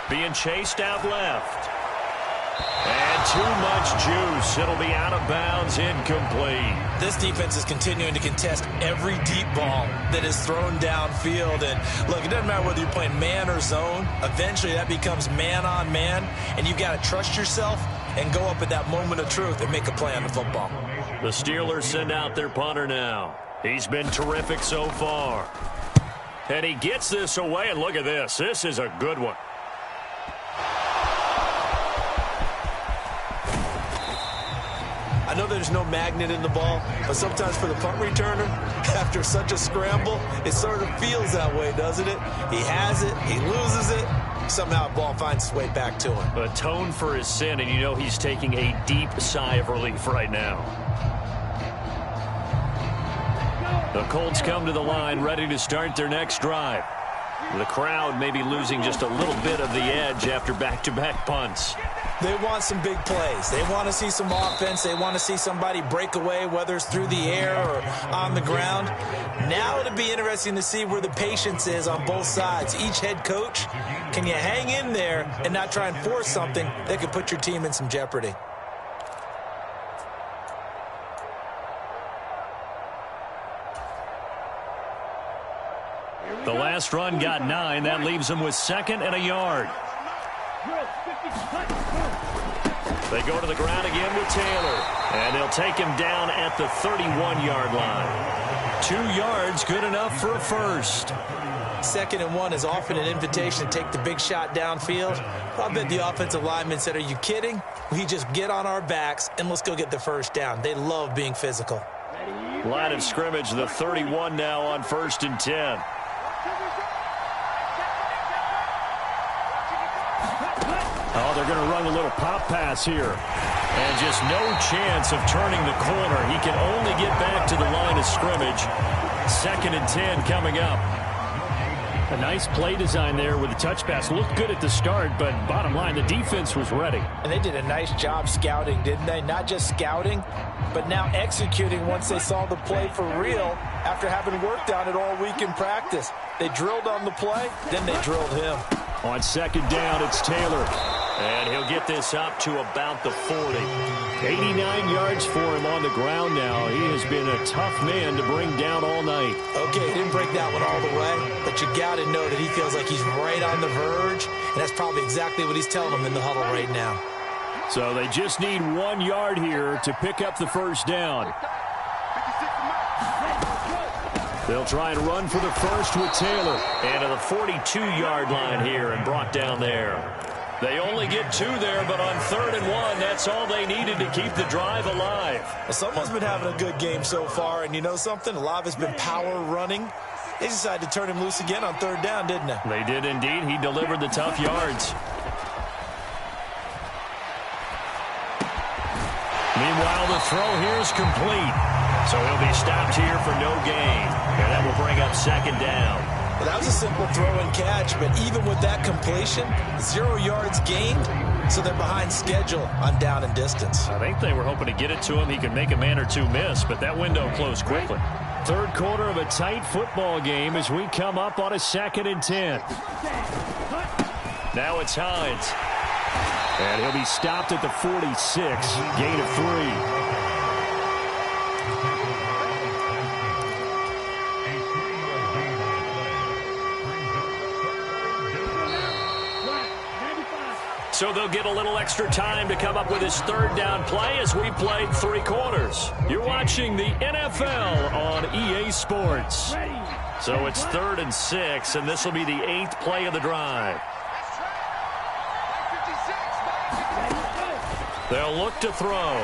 Being chased out left. And too much juice. It'll be out of bounds, incomplete. This defense is continuing to contest every deep ball that is thrown downfield. And look, it doesn't matter whether you're playing man or zone. Eventually that becomes man on man, and you've got to trust yourself and go up at that moment of truth and make a play on the football. The Steelers send out their punter now. He's been terrific so far. And he gets this away, and look at this. This is a good one. I know there's no magnet in the ball, but sometimes for the punt returner, after such a scramble, it sort of feels that way, doesn't it? He has it, he loses it, somehow the ball finds its way back to him. Atone for his sin, and you know he's taking a deep sigh of relief right now. The Colts come to the line ready to start their next drive. The crowd maybe losing just a little bit of the edge after back-to-back punts. They want some big plays. They want to see some offense. They want to see somebody break away, whether it's through the air or on the ground. Now it'll be interesting to see where the patience is on both sides. Each head coach, can you hang in there and not try and force something that could put your team in some jeopardy? The last run got 9. That leaves them with 2nd and a yard. They go to the ground again with Taylor. And they'll take him down at the 31-yard line. 2 yards, good enough for a first. 2nd and 1 is often an invitation to take the big shot downfield. I bet the offensive lineman said, are you kidding? We just get on our backs and let's go get the first down. They love being physical. Line of scrimmage, the 31 now on 1st and 10. Oh, they're going to run a little pop pass here. And just no chance of turning the corner. He can only get back to the line of scrimmage. 2nd and 10 coming up. A nice play design there with the touch pass. Looked good at the start, but bottom line, the defense was ready. And they did a nice job scouting, didn't they? Not just scouting, but now executing once they saw the play for real after having worked on it all week in practice. They drilled on the play, then they drilled him. On 2nd down, it's Taylor. And he'll get this up to about the 40. 89 yards for him on the ground now. He has been a tough man to bring down all night. Okay, he didn't break that one all the way, but you got to know that he feels like he's right on the verge, and that's probably exactly what he's telling them in the huddle right now. So they just need 1 yard here to pick up the first down. They'll try and run for the first with Taylor. And to the 42-yard line here and brought down there. They only get 2 there, but on 3rd and 1, that's all they needed to keep the drive alive. Well, someone's been having a good game so far, and you know something? A lot of it's been power running. They decided to turn him loose again on 3rd down, didn't they? They did indeed. He delivered the tough yards. Meanwhile, the throw here is complete. So he'll be stopped here for no gain. And that will bring up 2nd down. Well, that was a simple throw and catch, but even with that completion, 0 yards gained, so they're behind schedule on down and distance. I think they were hoping to get it to him. He could make a man or two miss, but that window closed quickly. 3rd quarter of a tight football game as we come up on a 2nd and 10. Now it's Hines. And he'll be stopped at the 46, gain of 3. So they'll get a little extra time to come up with his 3rd down play as we played 3 quarters. You're watching the NFL on EA Sports. So it's 3rd and 6, and this will be the 8th play of the drive. They'll look to throw.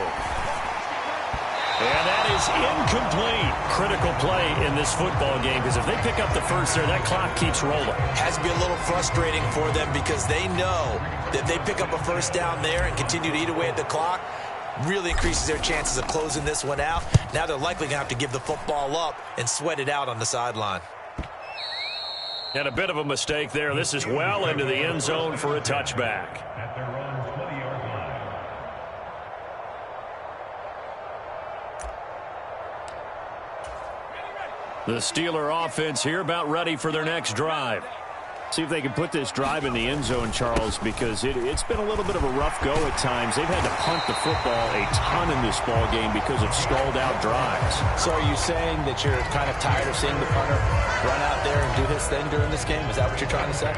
And that is incomplete. Critical play in this football game, because if they pick up the first there, that clock keeps rolling. Has to be a little frustrating for them because they know that if they pick up a first down there and continue to eat away at the clock, really increases their chances of closing this one out. Now they're likely going to have to give the football up and sweat it out on the sideline. And a bit of a mistake there. This is well into the end zone for a touchback. The Steeler offense here about ready for their next drive. See if they can put this drive in the end zone, Charles, because it's been a little bit of a rough go at times. They've had to punt the football a ton in this ball game because of stalled-out drives. So are you saying that you're kind of tired of seeing the punter run out there and do his thing during this game? Is that what you're trying to say?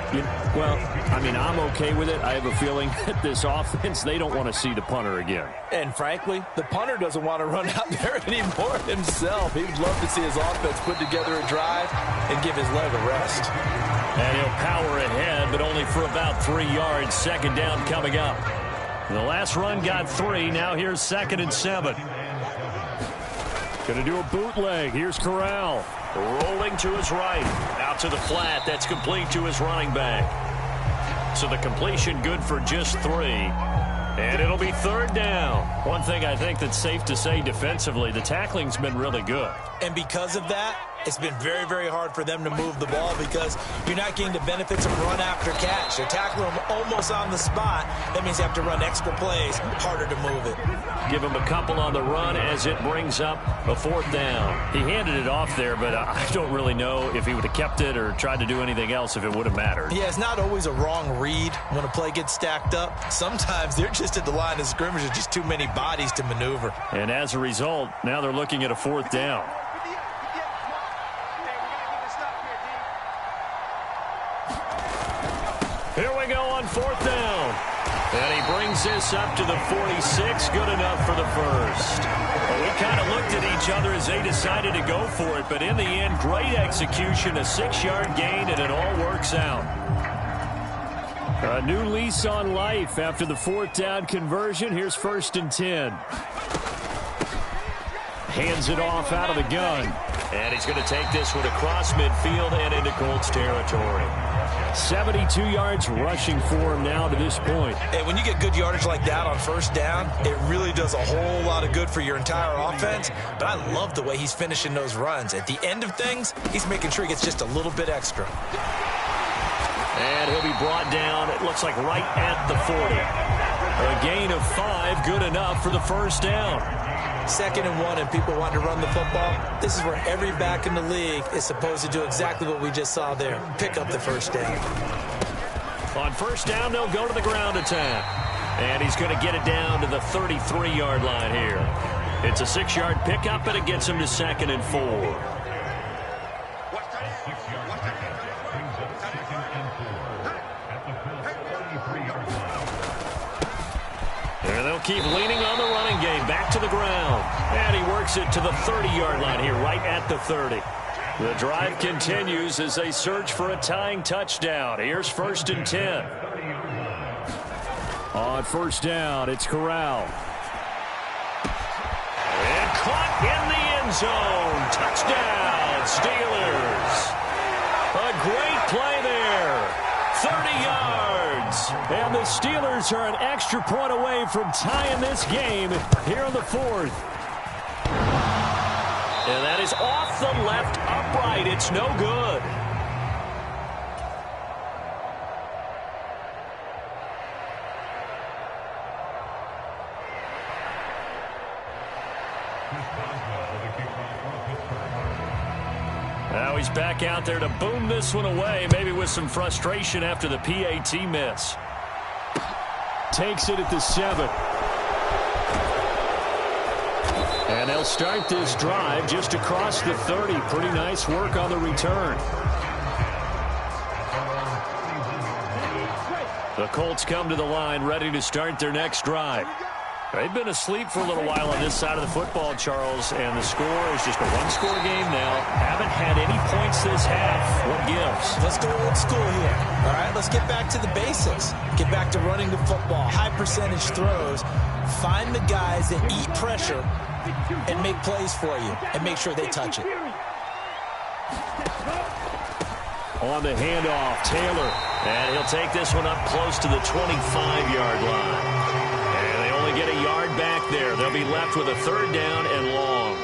Well, I mean, I'm okay with it. I have a feeling that this offense, they don't want to see the punter again. And frankly, the punter doesn't want to run out there anymore himself. He would love to see his offense put together a drive and give his leg a rest. And he'll power ahead, but only for about 3 yards. 2nd down coming up. The last run got 3. Now here's 2nd and 7. Going to do a bootleg. Here's Corral. Rolling to his right. Out to the flat. That's complete to his running back. So the completion good for just 3. And it'll be 3rd down. One thing I think that's safe to say defensively, the tackling's been really good. And because of that, It's been very, very hard for them to move the ball because you're not getting the benefits of run after catch. They tackle them almost on the spot. That means you have to run extra plays, harder to move it. Give him a couple on the run as it brings up a 4th down. He handed it off there, but I don't really know if he would have kept it or tried to do anything else if it would have mattered. Yeah, it's not always a wrong read when a play gets stacked up. Sometimes they're just at the line of scrimmage with just too many bodies to maneuver. And as a result, now they're looking at a 4th down. Here we go on 4th down. And he brings this up to the 46. Good enough for the first. Well, we kind of looked at each other as they decided to go for it. But in the end, great execution, a 6-yard gain, and it all works out. A new lease on life after the 4th down conversion. Here's 1st and 10. Hands it off out of the gun. And he's going to take this one across midfield and into Colts territory. 72 yards rushing for him now to this point. Hey, when you get good yardage like that on 1st down, it really does a whole lot of good for your entire offense. But I love the way he's finishing those runs. At the end of things, he's making sure he gets just a little bit extra. And he'll be brought down, it looks like right at the 40. A gain of 5, good enough for the 1st down. 2nd and 1 and people want to run the football. This is where every back in the league is supposed to do exactly what we just saw there. Pick up the 1st down. On 1st down, they'll go to the ground attack. And he's going to get it down to the 33-yard line here. It's a 6-yard pickup, and it gets him to 2nd and 4. And they'll keep leaning on the running game. Back to the ground. And he works it to the 30-yard line here, right at the 30. The drive continues as they search for a tying touchdown. Here's 1st and 10. On 1st down, it's Corral. And caught in the end zone. Touchdown, Steelers. A great play there. 30 yards. And the Steelers are an extra point away from tying this game here in the 4th. And that is off the left upright. It's no good. Now he's back out there to boom this one away, maybe with some frustration after the PAT miss. Takes it at the 7. And they'll start this drive just across the 30. Pretty nice work on the return. The Colts come to the line ready to start their next drive. They've been asleep for a little while on this side of the football, Charles, and the score is just a one-score game now. Haven't had any points this half. What gives? Let's go old school here. All right, let's get back to the basics. Get back to running the football, high percentage throws. Find the guys that eat pressure and make plays for you and make sure they touch it. On the handoff, Taylor. And he'll take this one up close to the 25-yard line. Get a yard back there. They'll be left with a 3rd down and long.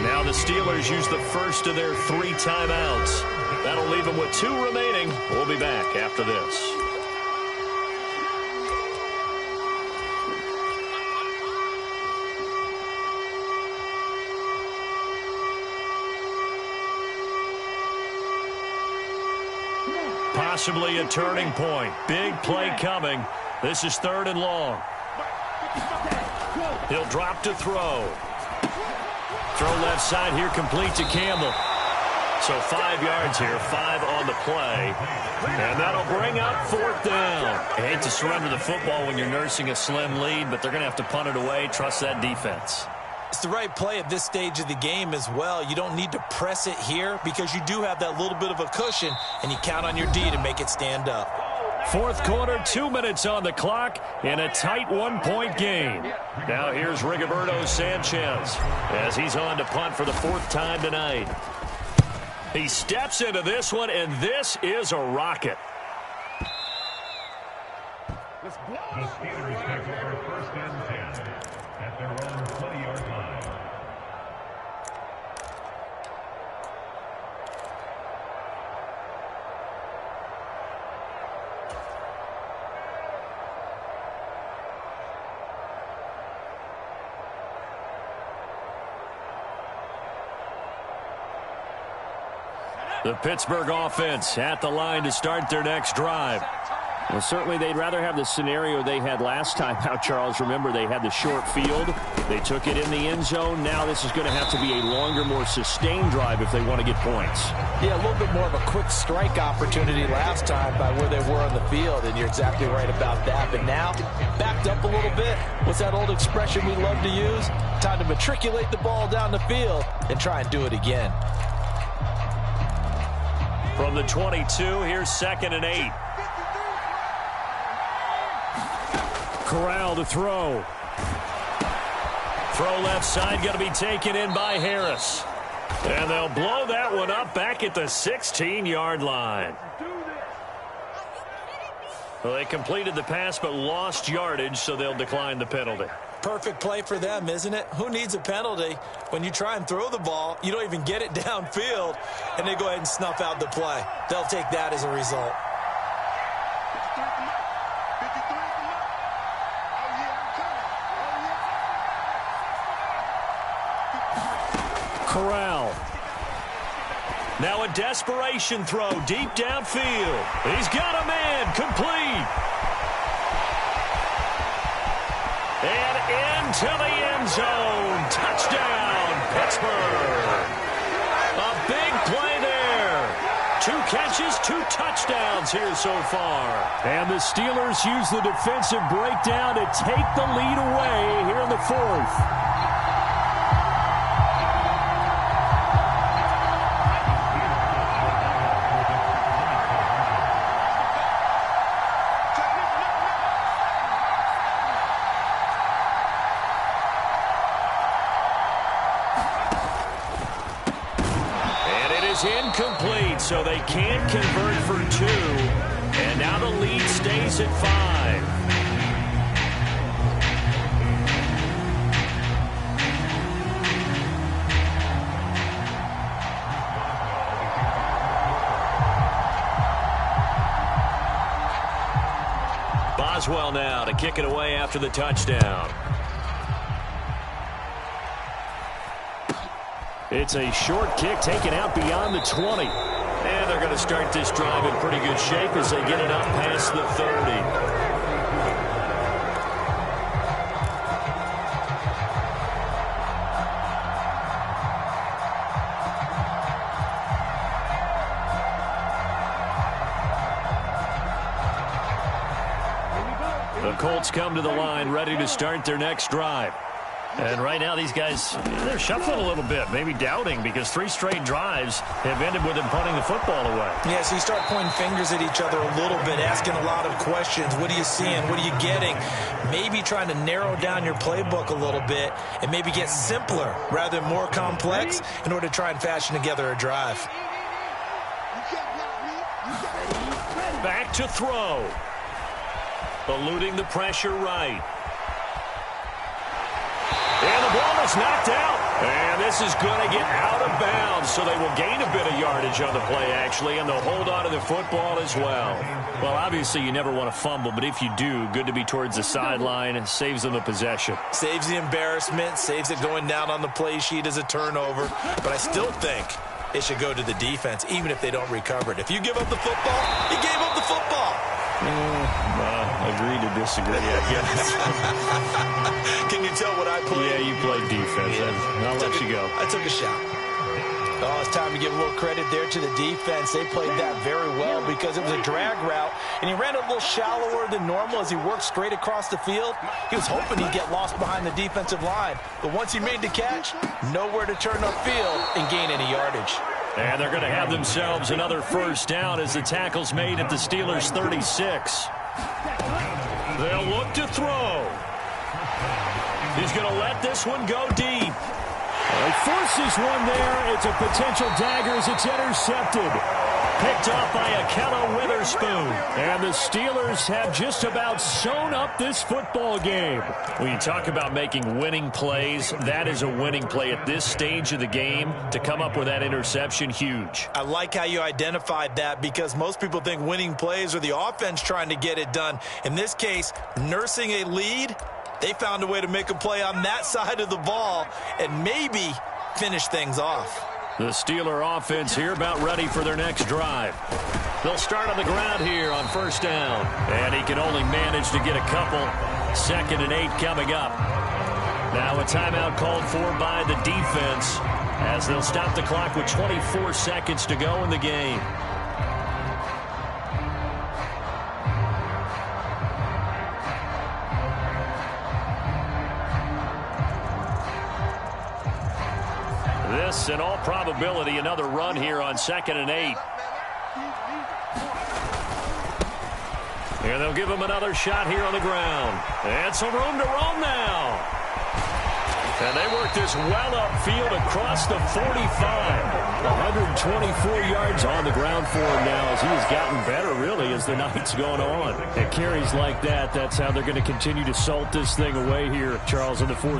Now the Steelers use the first of their 3 timeouts. That'll leave them with 2 remaining. We'll be back after this. Possibly a turning point. Big play coming. This is 3rd and long. He'll drop to throw. Throw left side here, complete to Campbell. So 5 yards here, 5 on the play. And that'll bring up 4th down. I hate to surrender the football when you're nursing a slim lead, but they're going to have to punt it away. Trust that defense. It's the right play at this stage of the game as well. You don't need to press it here because you do have that little bit of a cushion, and you count on your D to make it stand up. 4th quarter, 2 minutes on the clock in a tight 1-point game. Now here's Rigoberto Sanchez as he's on to punt for the 4th time tonight. He steps into this one, and this is a rocket. The Steelers take over 1st and 10 at their own 20-yard line. The Pittsburgh offense at the line to start their next drive. Well, certainly they'd rather have the scenario they had last time out, Charles. Remember, they had the short field. They took it in the end zone. Now this is going to have to be a longer, more sustained drive if they want to get points. Yeah, a little bit more of a quick strike opportunity last time by where they were on the field, and you're exactly right about that. But now, backed up a little bit. What's that old expression we love to use? Time to matriculate the ball down the field and try and do it again. From the 22, here's 2nd and 8. Corral to throw. Throw left side, going to be taken in by Harris. And they'll blow that one up back at the 16-yard line. Well, they completed the pass but lost yardage, so they'll decline the penalty. Perfect play for them, isn't it? Who needs a penalty when you try and throw the ball, you don't even get it downfield, and they go ahead and snuff out the play. They'll take that as a result. Corral. Now a desperation throw deep downfield. He's got a man. Complete. And into the end zone. Touchdown, Pittsburgh. A big play there. 2 catches, 2 touchdowns here so far. And the Steelers use the defensive breakdown to take the lead away here in the 4th. Incomplete, so they can't convert for 2. And now the lead stays at 5. Boswell now to kick it away after the touchdown. It's a short kick taken out beyond the 20. And they're going to start this drive in pretty good shape as they get it up past the 30. The Colts come to the line ready to start their next drive. And right now these guys, they're shuffling a little bit, maybe doubting, because 3 straight drives have ended with them punting the football away. Yeah, so you start pointing fingers at each other a little bit, asking a lot of questions. What are you seeing? What are you getting? Maybe trying to narrow down your playbook a little bit and maybe get simpler rather than more complex in order to try and fashion together a drive. Back to throw. Eluding the pressure right. And the ball is knocked out. And this is going to get out of bounds, so they will gain a bit of yardage on the play, actually, and they'll hold on to the football as well. Well, obviously, you never want to fumble, but if you do, good to be towards the sideline. It saves them a possession. Saves the embarrassment, saves it going down on the play sheet as a turnover. But I still think it should go to the defense, even if they don't recover it. If you give up the football, you gave up the football. Agree to disagree, I guess. Can you tell what I played? Yeah, you played defense. Yeah. I'll let you go. I took a shot. Oh, it's time to give a little credit there to the defense. They played that very well because it was a drag route, and he ran a little shallower than normal as he worked straight across the field. He was hoping he'd get lost behind the defensive line, but once he made the catch, nowhere to turn upfield and gain any yardage. And they're going to have themselves another first down as the tackle's made at the Steelers' 36. They'll look to throw. He's going to let this one go deep. He forces one there. It's a potential dagger as it's intercepted. Picked off by Akella Witherspoon. And the Steelers have just about sewn up this football game. When you talk about making winning plays, that is a winning play at this stage of the game. To come up with that interception, huge. I like how you identified that because most people think winning plays are the offense trying to get it done. In this case, nursing a lead, they found a way to make a play on that side of the ball and maybe finish things off. The Steeler offense here about ready for their next drive. They'll start on the ground here on first down. And he can only manage to get a couple. 2nd and 8 coming up. Now a timeout called for by the defense as they'll stop the clock with 24 seconds to go in the game. This, in all probability, another run here on 2nd and 8. And they'll give him another shot here on the ground. And some room to roam now. And they work this well upfield across the 45. 124 yards on the ground for him now as he has gotten better, really, as the night's gone on. It carries like that. That's how they're going to continue to salt this thing away here, Charles, in the fourth